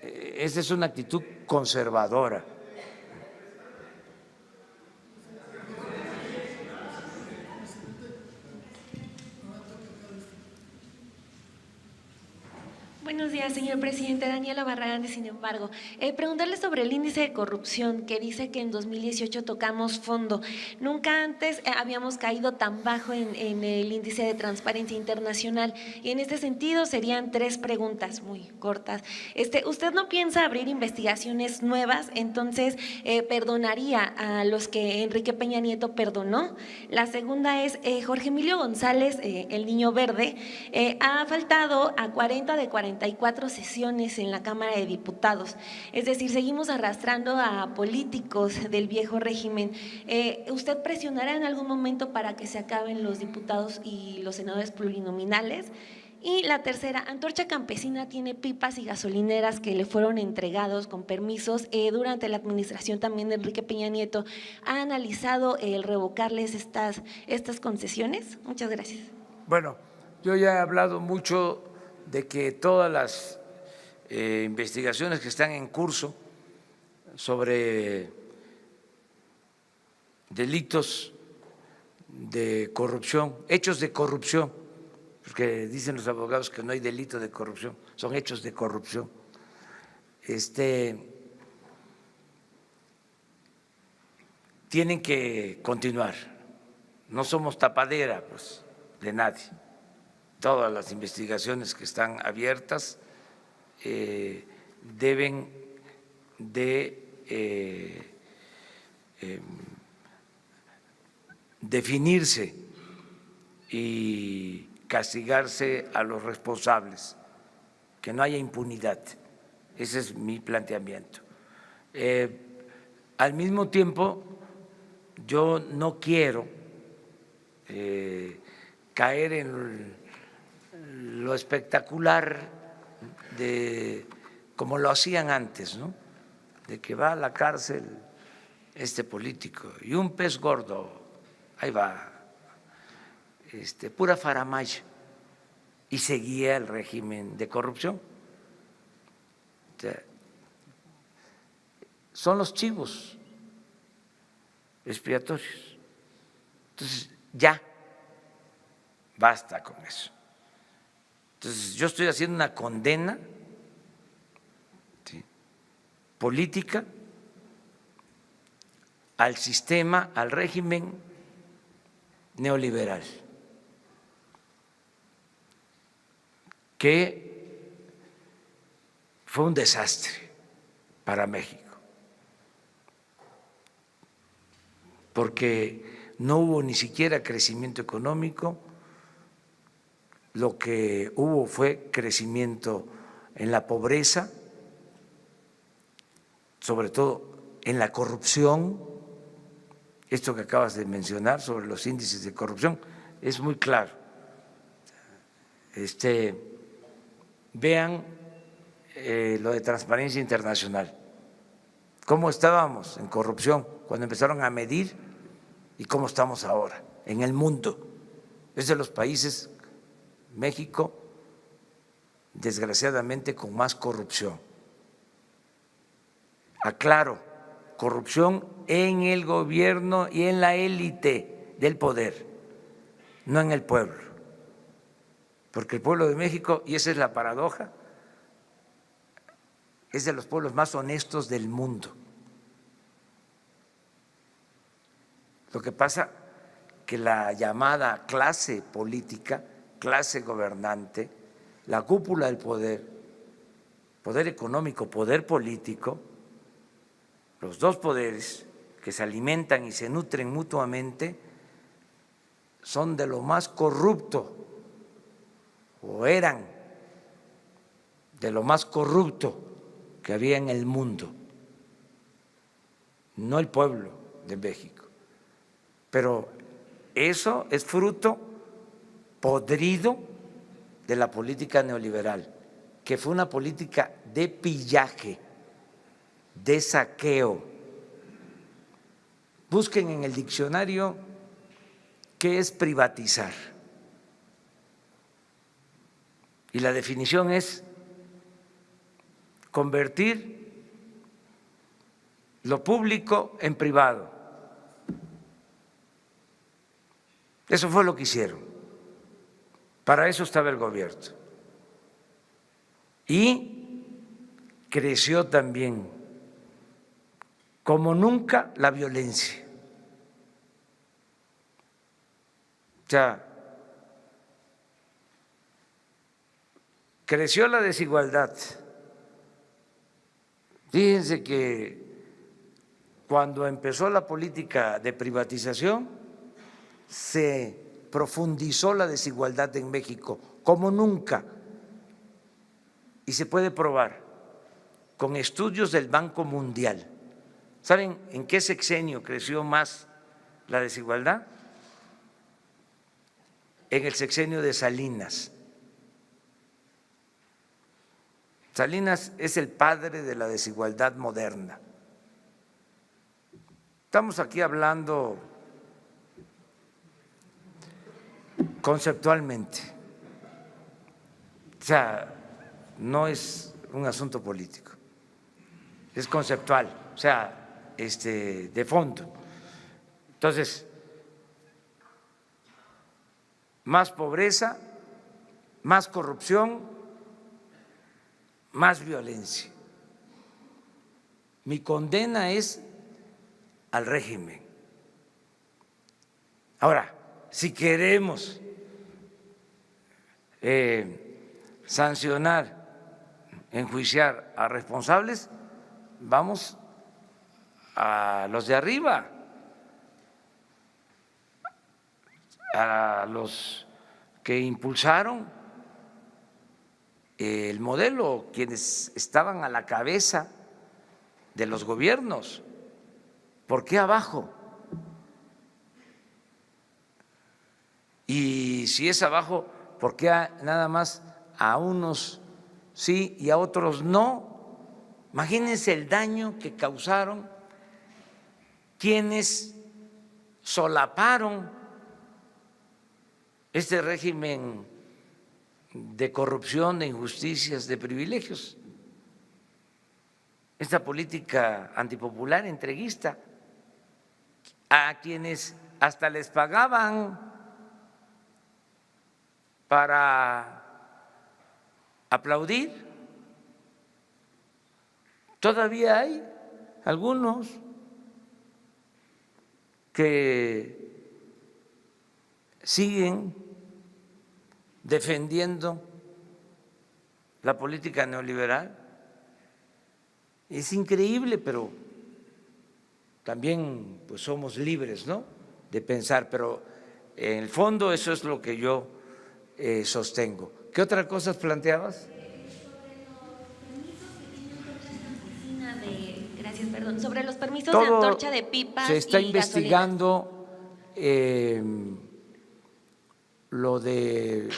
esa es una actitud conservadora. Buenos días, señor presidente. Daniela Barragán, Sin embargo. Preguntarle sobre el índice de corrupción, que dice que en 2018 tocamos fondo. Nunca antes habíamos caído tan bajo en el índice de transparencia internacional. Y en este sentido serían 3 preguntas muy cortas. ¿Usted no piensa abrir investigaciones nuevas? Entonces, ¿perdonaría a los que Enrique Peña Nieto perdonó? La segunda es, Jorge Emilio González, el Niño Verde, ha faltado a 40 de 44 sesiones en la Cámara de Diputados. Es decir, seguimos arrastrando a políticos del viejo régimen. ¿Usted presionará en algún momento para que se acaben los diputados y los senadores plurinominales? Y la tercera, Antorcha Campesina tiene pipas y gasolineras que le fueron entregados con permisos durante la administración también de Enrique Peña Nieto. ¿Ha analizado el revocarles estas concesiones? Muchas gracias. Bueno, yo ya he hablado mucho de que todas las investigaciones que están en curso sobre delitos de corrupción, hechos de corrupción, porque dicen los abogados que no hay delito de corrupción, son hechos de corrupción. Tienen que continuar, no somos tapadera pues, de nadie. Todas las investigaciones que están abiertas deben de definirse y castigarse a los responsables, que no haya impunidad. Ese es mi planteamiento. Al mismo tiempo, yo no quiero caer en lo espectacular de como lo hacían antes, ¿no? De que va a la cárcel este político y un pez gordo, ahí va, pura faramaya, y seguía el régimen de corrupción. O sea, son los chivos expiatorios. Entonces, ya, basta con eso. Entonces, yo estoy haciendo una condena, ¿sí?, política al sistema, al régimen neoliberal, que fue un desastre para México, porque no hubo ni siquiera crecimiento económico, lo que hubo fue crecimiento en la pobreza, sobre todo en la corrupción. Esto que acabas de mencionar sobre los índices de corrupción es muy claro. Vean lo de Transparencia Internacional, cómo estábamos en corrupción cuando empezaron a medir y cómo estamos ahora en el mundo. Es de los países, México, desgraciadamente, con más corrupción. Aclaro, corrupción en el gobierno y en la élite del poder, no en el pueblo, porque el pueblo de México, y esa es la paradoja, es de los pueblos más honestos del mundo. Lo que pasa que la llamada clase política, clase gobernante, la cúpula del poder, poder económico, poder político, los dos poderes que se alimentan y se nutren mutuamente, son de lo más corrupto, o eran de lo más corrupto que había en el mundo, no el pueblo de México. Pero eso es fruto podrido de la política neoliberal, que fue una política de pillaje, de saqueo. Busquen en el diccionario qué es privatizar. Y la definición es convertir lo público en privado. Eso fue lo que hicieron. Para eso estaba el gobierno. Y creció también como nunca la violencia. O sea, creció la desigualdad. Fíjense que cuando empezó la política de privatización, se profundizó la desigualdad en México como nunca. Y se puede probar con estudios del Banco Mundial. ¿Saben en qué sexenio creció más la desigualdad? En el sexenio de Salinas. Salinas es el padre de la desigualdad moderna. Estamos aquí hablando conceptualmente, o sea, no es un asunto político, es conceptual, o sea, de fondo. Entonces, más pobreza, más corrupción, más violencia. Mi condena es al régimen. Ahora, si queremos sancionar enjuiciar a responsables, vamos a los de arriba, a los que impulsaron el modelo, quienes estaban a la cabeza de los gobiernos. ¿Por qué abajo? Y si es abajo, ¿por qué nada más a unos sí y a otros no? Imagínense el daño que causaron quienes solaparon este régimen de corrupción, de injusticias, de privilegios, esta política antipopular, entreguista, a quienes hasta les pagaban para aplaudir. Todavía hay algunos que siguen defendiendo la política neoliberal. Es increíble, pero también pues somos libres, ¿no?, de pensar, pero en el fondo eso es lo que yo sostengo. ¿Qué otras cosas planteabas? Gracias, perdón. Sobre los permisos Todo de antorcha de pipas se está y investigando lo de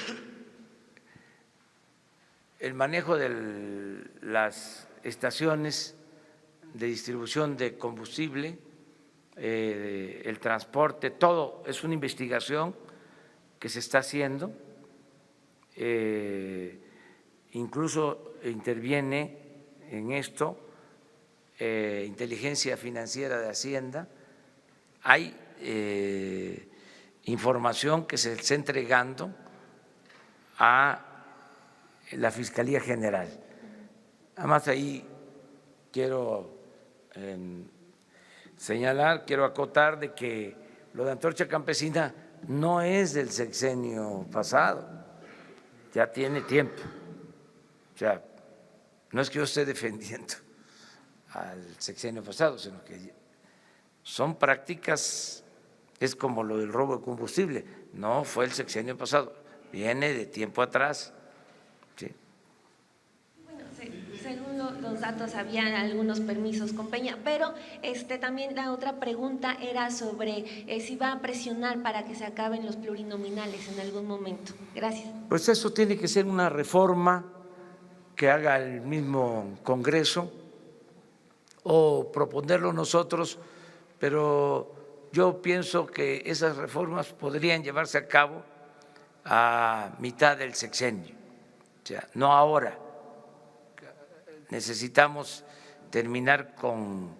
el manejo de las estaciones de distribución de combustible, el transporte, todo es una investigación que se está haciendo. Incluso interviene en esto inteligencia financiera de Hacienda. Hay información que se está entregando a la Fiscalía General. Además, ahí quiero señalar, quiero acotar de que lo de Antorcha Campesina no es del sexenio pasado, ya tiene tiempo. O sea, no es que yo esté defendiendo al sexenio pasado, sino que son prácticas, es como lo del robo de combustible, no fue el sexenio pasado, viene de tiempo atrás. Sí. Bueno, según los datos había algunos permisos con Peña, pero también la otra pregunta era sobre si va a presionar para que se acaben los plurinominales en algún momento. Gracias. Pues eso tiene que ser una reforma que haga el mismo Congreso o proponerlo nosotros, pero yo pienso que esas reformas podrían llevarse a cabo a mitad del sexenio, o sea, no ahora. Necesitamos terminar con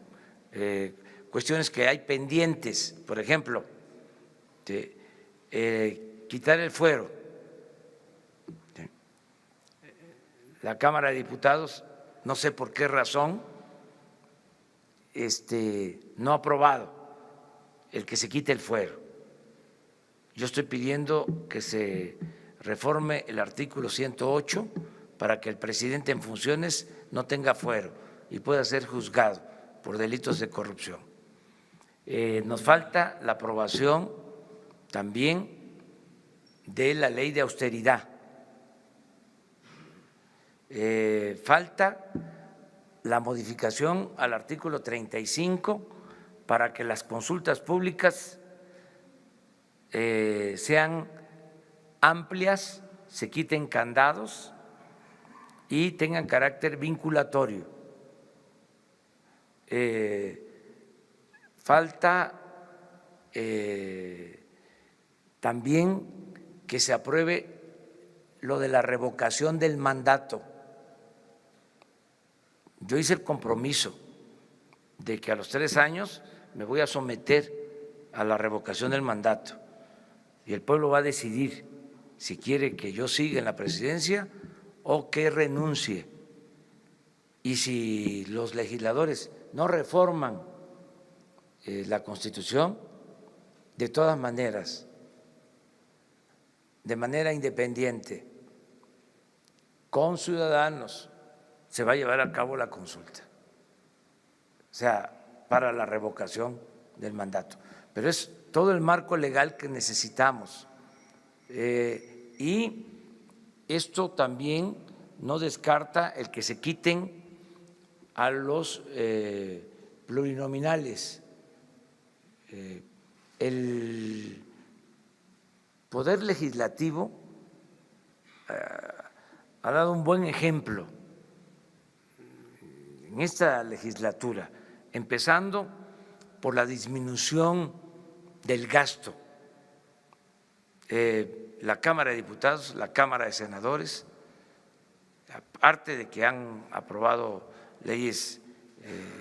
cuestiones que hay pendientes, por ejemplo, quitar el fuero. La Cámara de Diputados, no sé por qué razón, no ha aprobado el que se quite el fuero. Yo estoy pidiendo que se reforme el artículo 108 para que el presidente en funciones no tenga fuero y pueda ser juzgado por delitos de corrupción. Nos falta la aprobación también de la ley de austeridad. Falta la modificación al artículo 35 para que las consultas públicas sean amplias, se quiten candados y tengan carácter vinculatorio. Falta también que se apruebe lo de la revocación del mandato. Yo hice el compromiso de que a los 3 años me voy a someter a la revocación del mandato y el pueblo va a decidir si quiere que yo siga en la presidencia o que renuncie. Y si los legisladores no reforman la Constitución, de todas maneras, de manera independiente, con ciudadanos, se va a llevar a cabo la consulta, o sea, para la revocación del mandato. Pero es todo el marco legal que necesitamos. Y esto también no descarta el que se quiten a los plurinominales. El Poder Legislativo ha dado un buen ejemplo en esta legislatura, empezando por la disminución del gasto. La Cámara de Diputados, la Cámara de Senadores, aparte de que han aprobado leyes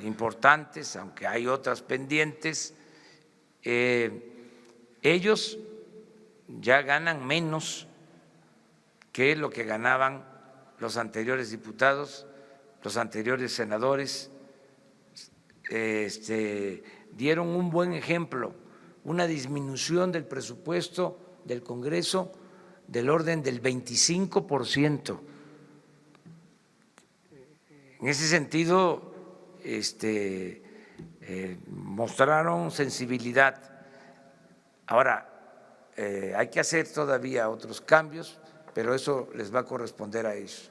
importantes, aunque hay otras pendientes, ellos ya ganan menos que lo que ganaban los anteriores diputados, los anteriores senadores. Dieron un buen ejemplo, una disminución del presupuesto del Congreso del orden del 25%. En ese sentido, mostraron sensibilidad. Ahora, hay que hacer todavía otros cambios, pero eso les va a corresponder a ellos.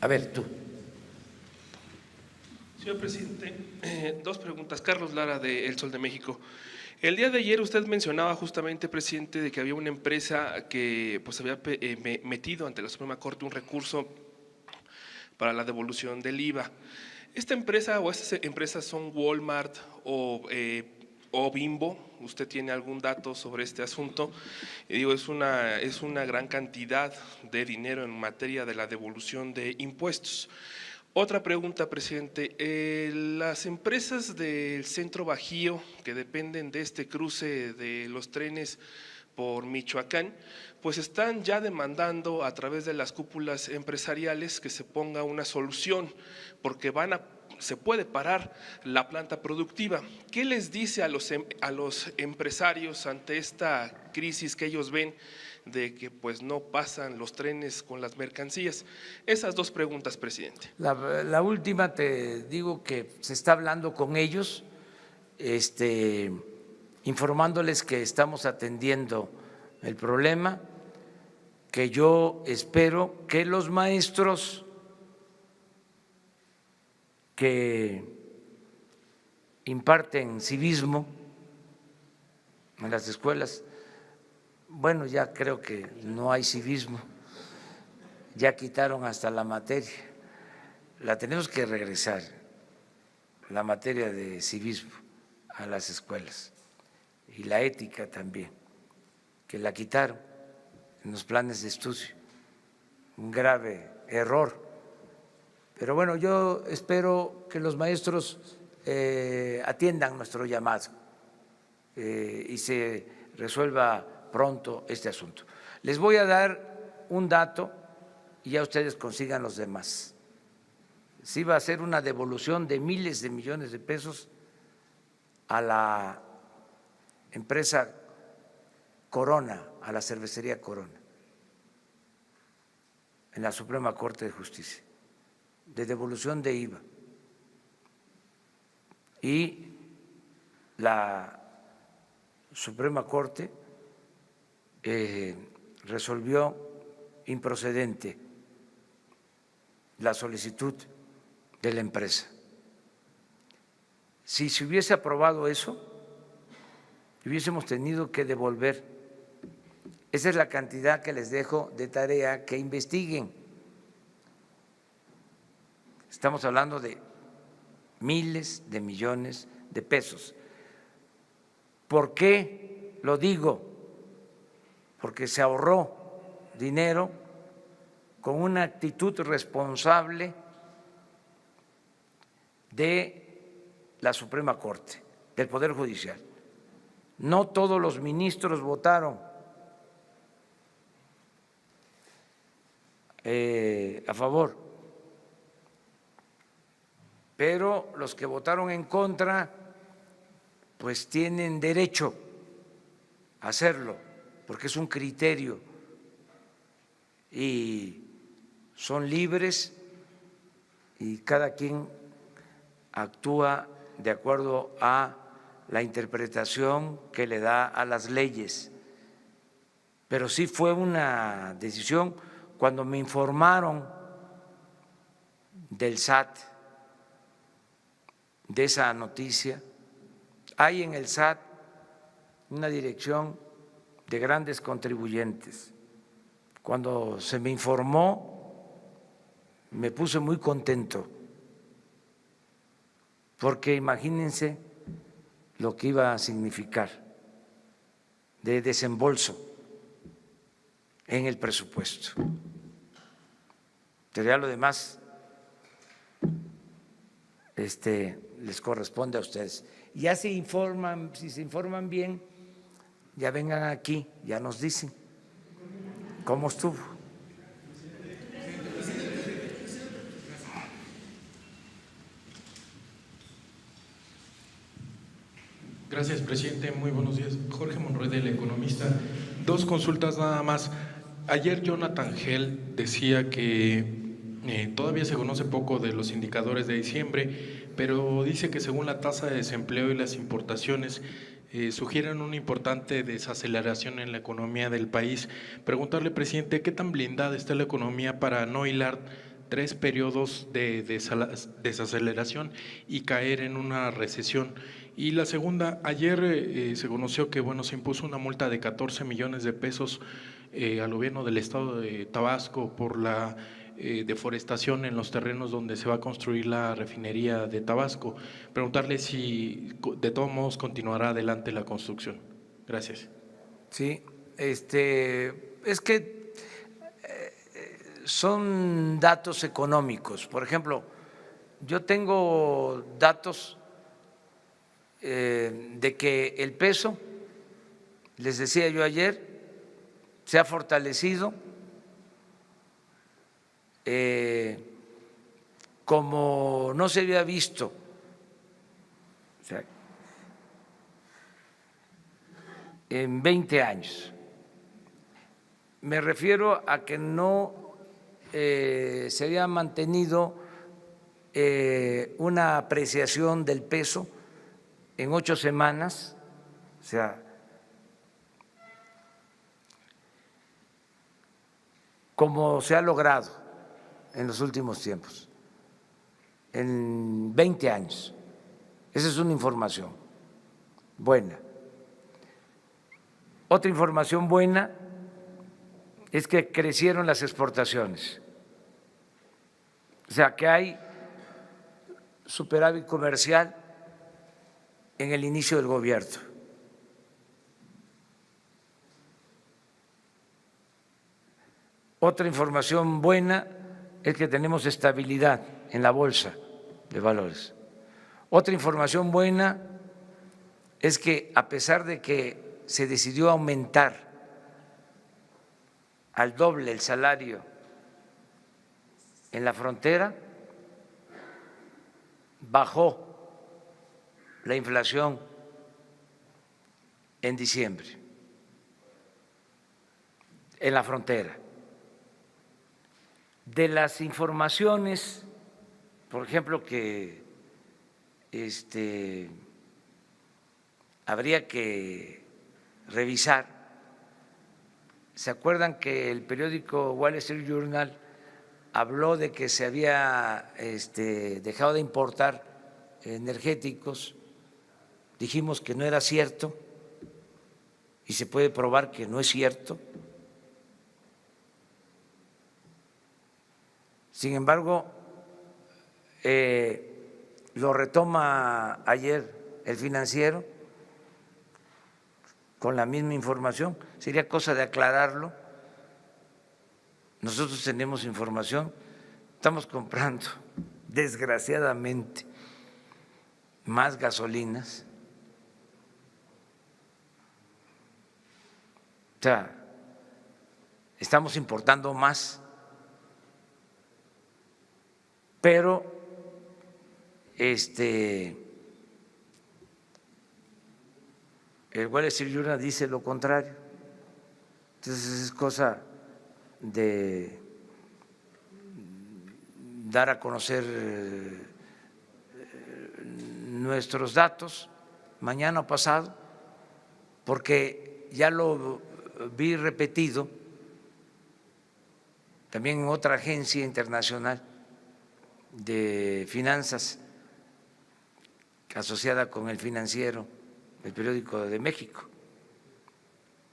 A ver, tú. Señor presidente, dos preguntas. Carlos Lara, de El Sol de México. El día de ayer usted mencionaba justamente, presidente, de que había una empresa que pues había metido ante la Suprema Corte un recurso para la devolución del IVA. ¿Esta empresa o estas empresas son Walmart o Bimbo? ¿Usted tiene algún dato sobre este asunto? Y digo, es una gran cantidad de dinero en materia de la devolución de impuestos. Otra pregunta, presidente. Las empresas del Centro Bajío que dependen de este cruce de los trenes por Michoacán, pues están ya demandando a través de las cúpulas empresariales que se ponga una solución, porque se puede parar la planta productiva. ¿Qué les dice a los empresarios ante esta crisis que ellos ven de que pues no pasan los trenes con las mercancías? Esas dos preguntas, presidente. La última, te digo que se está hablando con ellos, informándoles que estamos atendiendo el problema, que yo espero que los maestros que imparten civismo en las escuelas, bueno, ya creo que no hay civismo, ya quitaron hasta la materia, la tenemos que regresar, la materia de civismo a las escuelas y la ética también, que la quitaron en los planes de estudio, un grave error. Pero bueno, yo espero que los maestros atiendan nuestro llamado y se resuelva pronto este asunto. Les voy a dar un dato y ya ustedes consigan los demás. Sí va a ser una devolución de miles de millones de pesos a la empresa Corona, a la cervecería Corona, en la Suprema Corte de Justicia, de devolución de IVA. Y la Suprema Corte resolvió improcedente la solicitud de la empresa. Si se hubiese aprobado eso, hubiésemos tenido que devolver. Esa es la cantidad que les dejo de tarea, que investiguen. Estamos hablando de miles de millones de pesos. ¿Por qué lo digo? Porque se ahorró dinero con una actitud responsable de la Suprema Corte, del Poder Judicial. No todos los ministros votaron a favor, pero los que votaron en contra pues tienen derecho a hacerlo, porque es un criterio y son libres y cada quien actúa de acuerdo a la interpretación que le da a las leyes. Pero sí fue una decisión cuando me informaron del SAT de esa noticia. Hay en el SAT una dirección de grandes contribuyentes. Cuando se me informó, me puse muy contento, porque imagínense lo que iba a significar de desembolso en el presupuesto. Pero ya lo demás les corresponde a ustedes. Ya se informan, si se informan bien, ya vengan aquí, ya nos dicen cómo estuvo. Gracias, presidente. Muy buenos días. Jorge Monroy, del Economista. Dos consultas nada más. Ayer Jonathan Gell decía que todavía se conoce poco de los indicadores de diciembre, pero dice que según la tasa de desempleo y las importaciones sugieren una importante desaceleración en la economía del país. Preguntarle, presidente, ¿qué tan blindada está la economía para no hilar 3 periodos de desaceleración y caer en una recesión? Y la segunda, ayer se conoció que se impuso una multa de 14 millones de pesos al gobierno del estado de Tabasco por la deforestación en los terrenos donde se va a construir la refinería de Tabasco. Preguntarle si de todos modos continuará adelante la construcción. Gracias. Sí, es que son datos económicos. Por ejemplo, yo tengo datos de que el peso, les decía yo ayer, se ha fortalecido como no se había visto. O sea, en 20 años. Me refiero a que no se había mantenido una apreciación del peso en 8 semanas, o sea, como se ha logrado en los últimos tiempos, en 20 años. Esa es una información buena. Otra información buena es que crecieron las exportaciones, o sea que hay superávit comercial en el inicio del gobierno. Otra información buena es que tenemos estabilidad en la bolsa de valores. Otra información buena es que a pesar de que se decidió aumentar al doble el salario en la frontera, bajó la inflación en diciembre en la frontera. De las informaciones, por ejemplo, que habría que revisar, ¿se acuerdan que el periódico Wall Street Journal habló de que se había dejado de importar energéticos? Dijimos que no era cierto y se puede probar que no es cierto. Sin embargo, lo retoma ayer el Financiero con la misma información. Sería cosa de aclararlo. Nosotros tenemos información, estamos comprando, desgraciadamente, más gasolinas. O sea, estamos importando más, pero el Wall Street Journal dice lo contrario. Entonces es cosa de dar a conocer nuestros datos mañana o pasado, porque ya lo vi repetido también en otra agencia internacional de finanzas asociada con El Financiero, el periódico de México.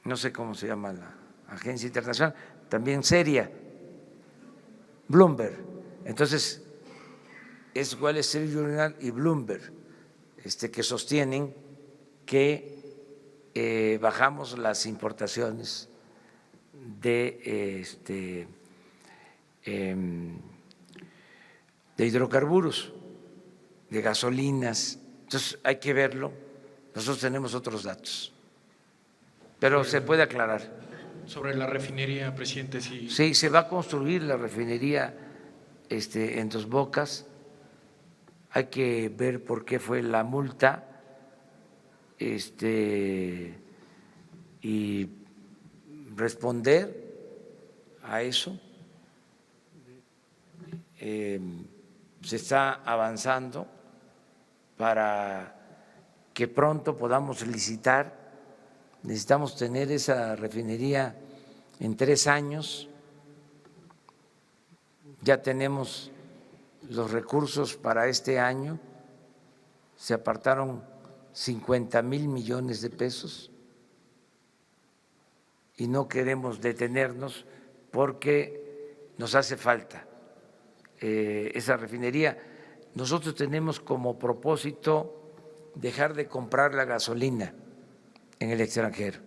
No sé cómo se llama la agencia internacional, también seria, Bloomberg. Entonces, es Wall Street Journal y Bloomberg que sostienen que bajamos las importaciones de hidrocarburos, de gasolinas. Entonces hay que verlo. Nosotros tenemos otros datos, pero se puede aclarar. Sobre la refinería, presidente, sí. Sí, se va a construir la refinería en Dos Bocas. Hay que ver por qué fue la multa y responder a eso. Se está avanzando para que pronto podamos licitar. Necesitamos tener esa refinería en 3 años. Ya tenemos los recursos para este año. Se apartaron 50,000 millones de pesos y no queremos detenernos porque nos hace falta esa refinería. Nosotros tenemos como propósito dejar de comprar la gasolina en el extranjero,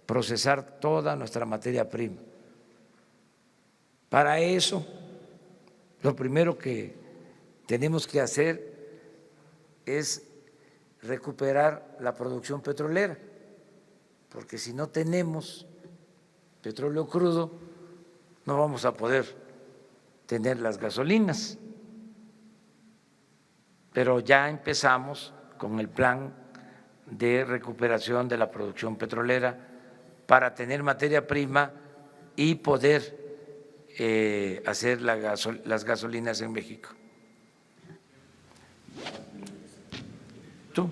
procesar toda nuestra materia prima. Para eso, lo primero que tenemos que hacer es recuperar la producción petrolera, porque si no tenemos petróleo crudo, no vamos a poder tener las gasolinas. Pero ya empezamos con el plan de recuperación de la producción petrolera para tener materia prima y poder hacer las gasolinas en México. ¿Tú?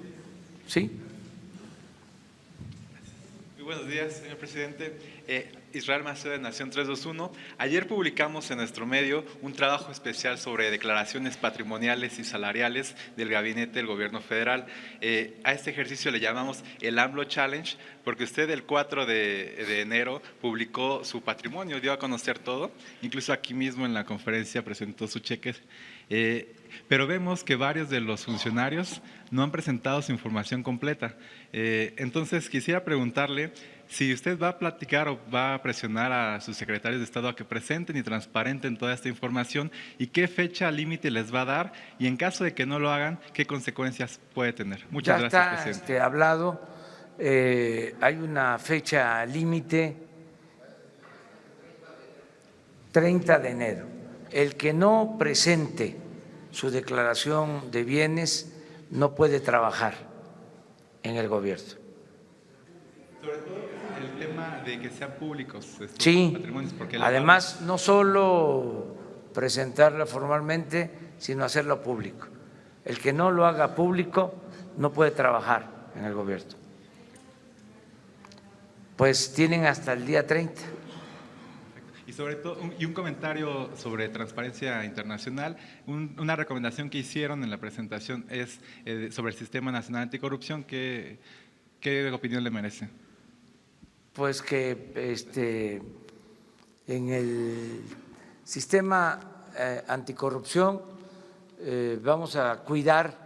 ¿Sí? Muy buenos días, señor presidente. Israel Macedo de Nación 321. Ayer publicamos en nuestro medio un trabajo especial sobre declaraciones patrimoniales y salariales del gabinete del gobierno federal. A este ejercicio le llamamos el AMLO Challenge, porque usted el 4 de enero publicó su patrimonio, dio a conocer todo, incluso aquí mismo en la conferencia presentó su cheque. Pero vemos que varios de los funcionarios no han presentado su información completa. Entonces quisiera preguntarle si usted va a platicar o va a presionar a sus secretarios de Estado a que presenten y transparenten toda esta información y qué fecha límite les va a dar, y en caso de que no lo hagan, qué consecuencias puede tener. Muchas gracias, presidente. Ya está hablado, hay una fecha límite, 30 de enero. El que no presente su declaración de bienes no puede trabajar en el gobierno. Sobre todo el tema de que sean públicos estos patrimonios. Porque además no solo presentarla formalmente, sino hacerlo público. El que no lo haga público no puede trabajar en el gobierno. Pues tienen hasta el día 30. Y sobre todo, y un comentario sobre Transparencia Internacional, una recomendación que hicieron en la presentación es sobre el Sistema Nacional Anticorrupción. ¿Qué opinión le merece? Pues que en el sistema anticorrupción vamos a cuidar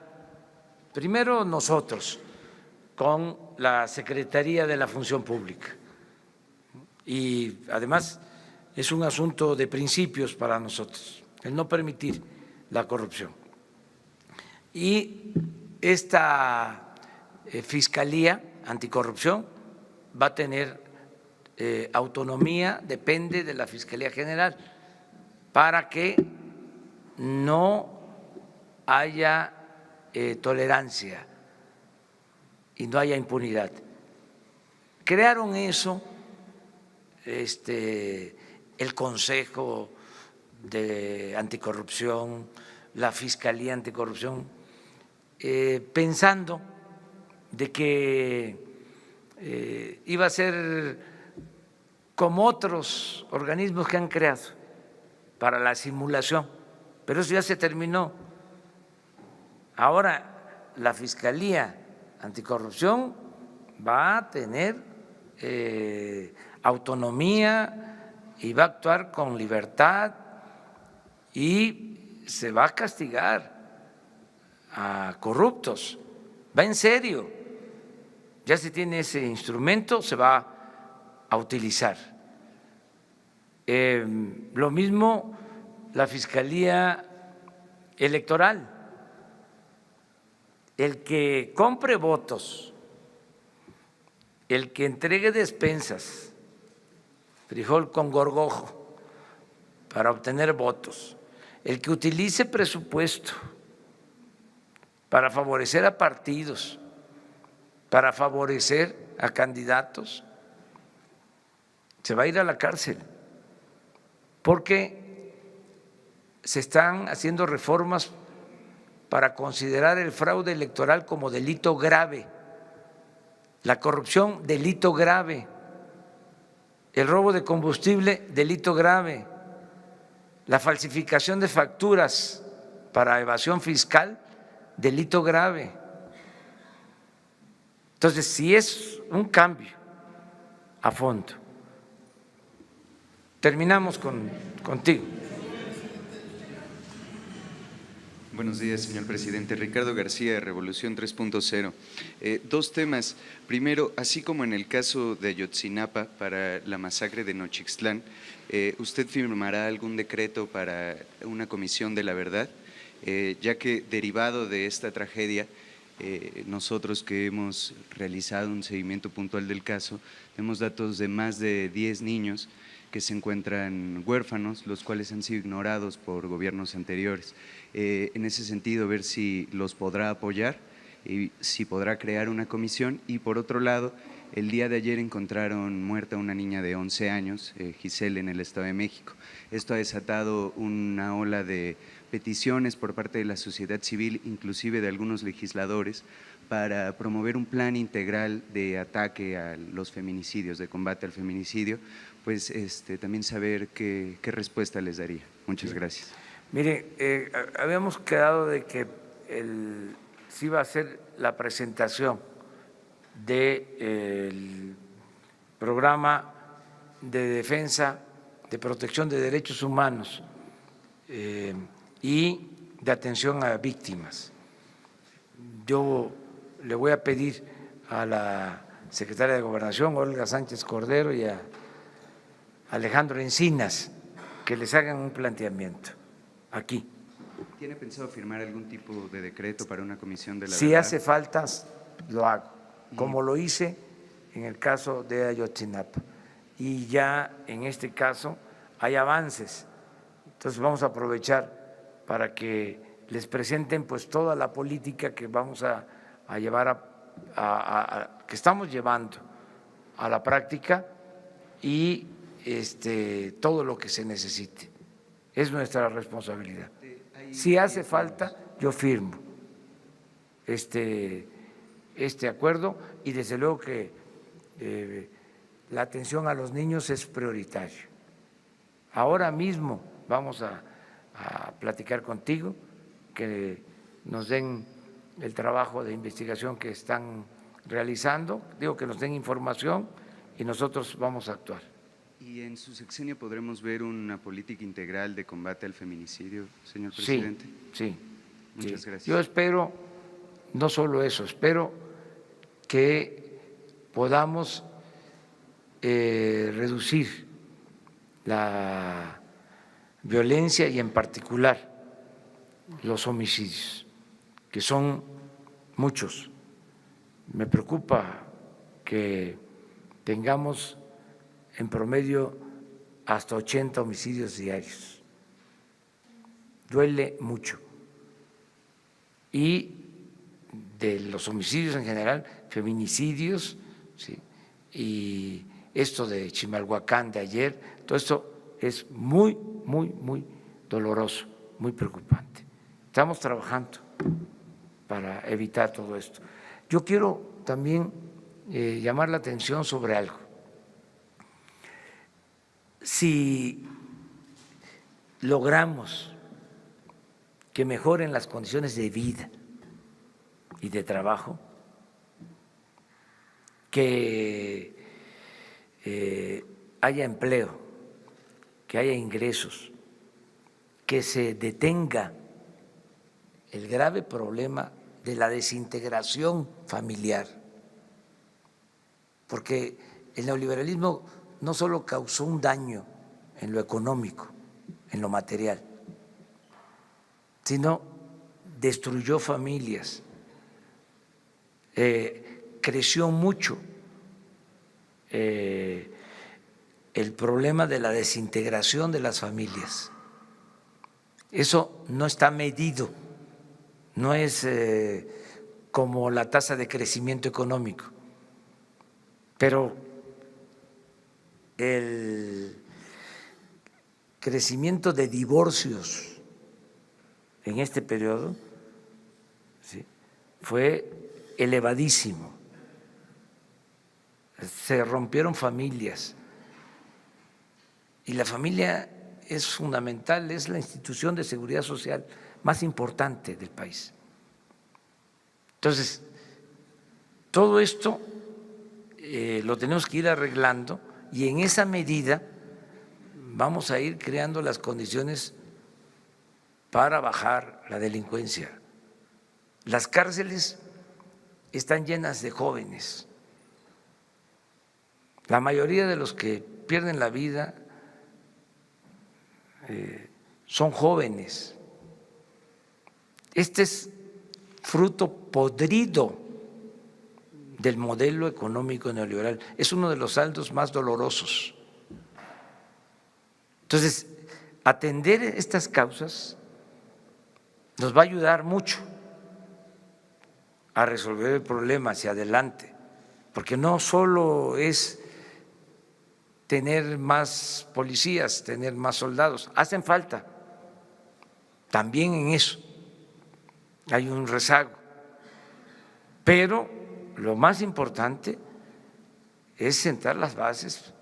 primero nosotros con la Secretaría de la Función Pública, y además es un asunto de principios para nosotros, el no permitir la corrupción. Y esta Fiscalía Anticorrupción va a tener autonomía, depende de la Fiscalía General, para que no haya tolerancia y no haya impunidad. Crearon eso, el Consejo de Anticorrupción, la Fiscalía Anticorrupción, pensando de que iba a ser como otros organismos que han creado para la simulación, pero eso ya se terminó. Ahora la Fiscalía Anticorrupción va a tener autonomía y va a actuar con libertad y se va a castigar a corruptos, va en serio. Ya se tiene ese instrumento, se va a utilizar. Lo mismo la Fiscalía Electoral. El que compre votos, el que entregue despensas, frijol con gorgojo para obtener votos, el que utilice presupuesto para favorecer a partidos, para favorecer a candidatos, se va a ir a la cárcel, porque se están haciendo reformas para considerar el fraude electoral como delito grave, la corrupción delito grave, el robo de combustible delito grave, la falsificación de facturas para evasión fiscal delito grave. Entonces, si es un cambio a fondo. Terminamos contigo. Buenos días, señor presidente. Ricardo García, de Revolución 3.0. Dos temas. Primero, así como en el caso de Ayotzinapa para la masacre de Nochixtlán, ¿usted firmará algún decreto para una comisión de la verdad? Ya que derivado de esta tragedia, nosotros que hemos realizado un seguimiento puntual del caso, tenemos datos de más de 10 niños que se encuentran huérfanos, los cuales han sido ignorados por gobiernos anteriores. En ese sentido, ver si los podrá apoyar y si podrá crear una comisión. Y por otro lado, el día de ayer encontraron muerta una niña de 11 años, Giselle, en el Estado de México. Esto ha desatado una ola de peticiones por parte de la sociedad civil, inclusive de algunos legisladores, para promover un plan integral de ataque a los feminicidios, de combate al feminicidio, pues también saber qué respuesta les daría. Muchas gracias. Mire, habíamos quedado de que se iba a hacer la presentación del programa de defensa, de protección de derechos humanos y de atención a víctimas. Yo le voy a pedir a la secretaria de Gobernación, Olga Sánchez Cordero, y a Alejandro Encinas, que les hagan un planteamiento aquí. ¿Tiene pensado firmar algún tipo de decreto para una comisión de la Si verdad? hace falta, lo hago, como lo hice en el caso de Ayotzinapa. Y ya en este caso hay avances. Entonces vamos a aprovechar para que les presenten pues toda la política que vamos a llevar que estamos llevando a la práctica y todo lo que se necesite. Es nuestra responsabilidad. Si hace falta, yo firmo este acuerdo y desde luego que la atención a los niños es prioritario. Ahora mismo vamos a platicar contigo, que nos den el trabajo de investigación que están realizando, digo que nos den información y nosotros vamos a actuar. ¿Y en su sexenio podremos ver una política integral de combate al feminicidio, señor presidente? Sí. Muchas gracias. Yo espero, no solo eso, espero que podamos reducir la violencia y en particular los homicidios, que son muchos. Me preocupa que tengamos en promedio hasta 80 homicidios diarios. Duele mucho. Y de los homicidios en general, feminicidios, ¿sí? Y esto de Chimalhuacán de ayer, todo esto es muy doloroso, muy preocupante. Estamos trabajando para evitar todo esto. Yo quiero también llamar la atención sobre algo. Si logramos que mejoren las condiciones de vida y de trabajo, que haya empleo, que haya ingresos, que se detenga el grave problema de la desintegración familiar, porque el neoliberalismo no solo causó un daño en lo económico, en lo material, sino destruyó familias, creció mucho el problema de la desintegración de las familias. Eso no está medido, no es como la tasa de crecimiento económico, pero el crecimiento de divorcios en este periodo, ¿sí?, fue elevadísimo. Se rompieron familias y la familia es fundamental, es la institución de seguridad social más importante del país. Entonces, todo esto lo tenemos que ir arreglando y en esa medida vamos a ir creando las condiciones para bajar la delincuencia. Las cárceles están llenas de jóvenes. La mayoría de los que pierden la vida son jóvenes. Este es fruto podrido del modelo económico neoliberal. Es uno de los saldos más dolorosos. Entonces, atender estas causas nos va a ayudar mucho a resolver el problema hacia adelante, porque no solo es tener más policías, tener más soldados, hacen falta, también en eso hay un rezago, pero lo más importante es sentar las bases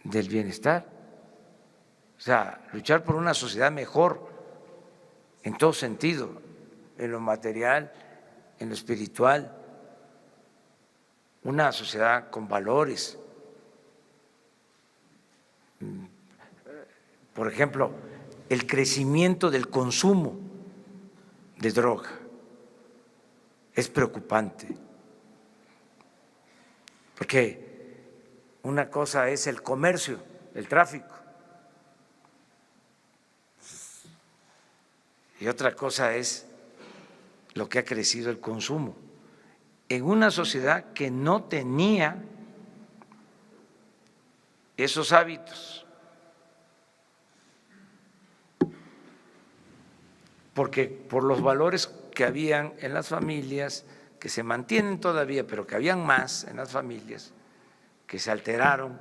del bienestar, o sea, luchar por una sociedad mejor en todo sentido, en lo material, en lo espiritual, una sociedad con valores. Por ejemplo, el crecimiento del consumo de droga es preocupante, porque una cosa es el comercio, el tráfico, y otra cosa es lo que ha crecido el consumo en una sociedad que no tenía esos hábitos, porque por los valores que habían en las familias, que se mantienen todavía, pero que habían más en las familias, que se alteraron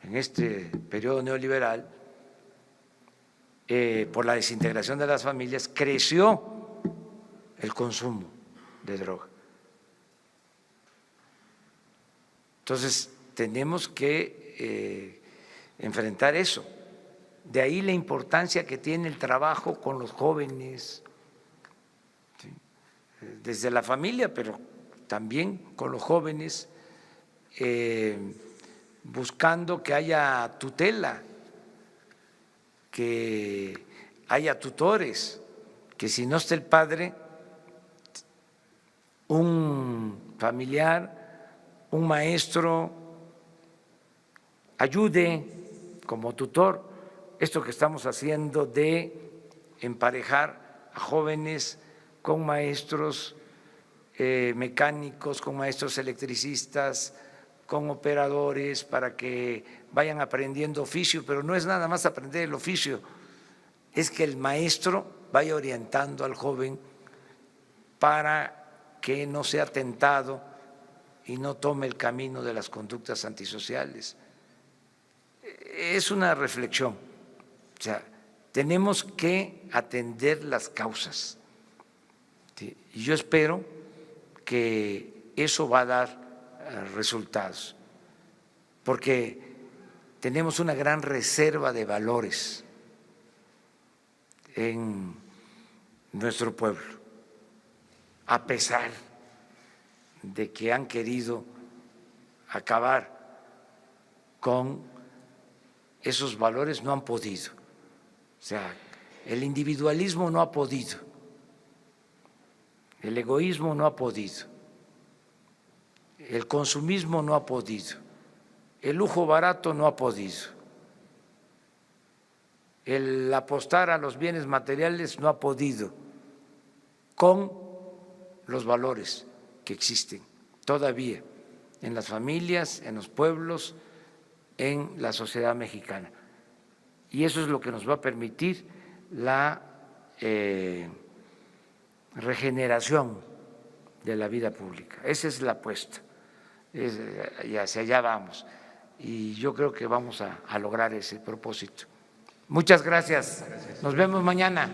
en este periodo neoliberal, por la desintegración de las familias, creció el consumo de droga. Entonces, tenemos que enfrentar eso. De ahí la importancia que tiene el trabajo con los jóvenes, ¿sí?, desde la familia, pero también con los jóvenes, buscando que haya tutela, que haya tutores, que si no está el padre, un familiar, un maestro, ayude como tutor. Esto que estamos haciendo de emparejar a jóvenes con maestros mecánicos, con maestros electricistas, con operadores, para que vayan aprendiendo oficio, pero no es nada más aprender el oficio, es que el maestro vaya orientando al joven para que no sea tentado y no tome el camino de las conductas antisociales. Es una reflexión. O sea, tenemos que atender las causas. ¿Sí? Y yo espero que eso va a dar resultados, porque tenemos una gran reserva de valores en nuestro pueblo, a pesar de que han querido acabar con esos valores, no han podido. O sea, el individualismo no ha podido, el egoísmo no ha podido, el consumismo no ha podido, el lujo barato no ha podido, el apostar a los bienes materiales no ha podido con los valores que existen todavía en las familias, en los pueblos, en la sociedad mexicana. Y eso es lo que nos va a permitir la regeneración de la vida pública. Esa es la apuesta, y hacia allá vamos. Y yo creo que vamos a lograr ese propósito. Muchas gracias. Nos vemos mañana.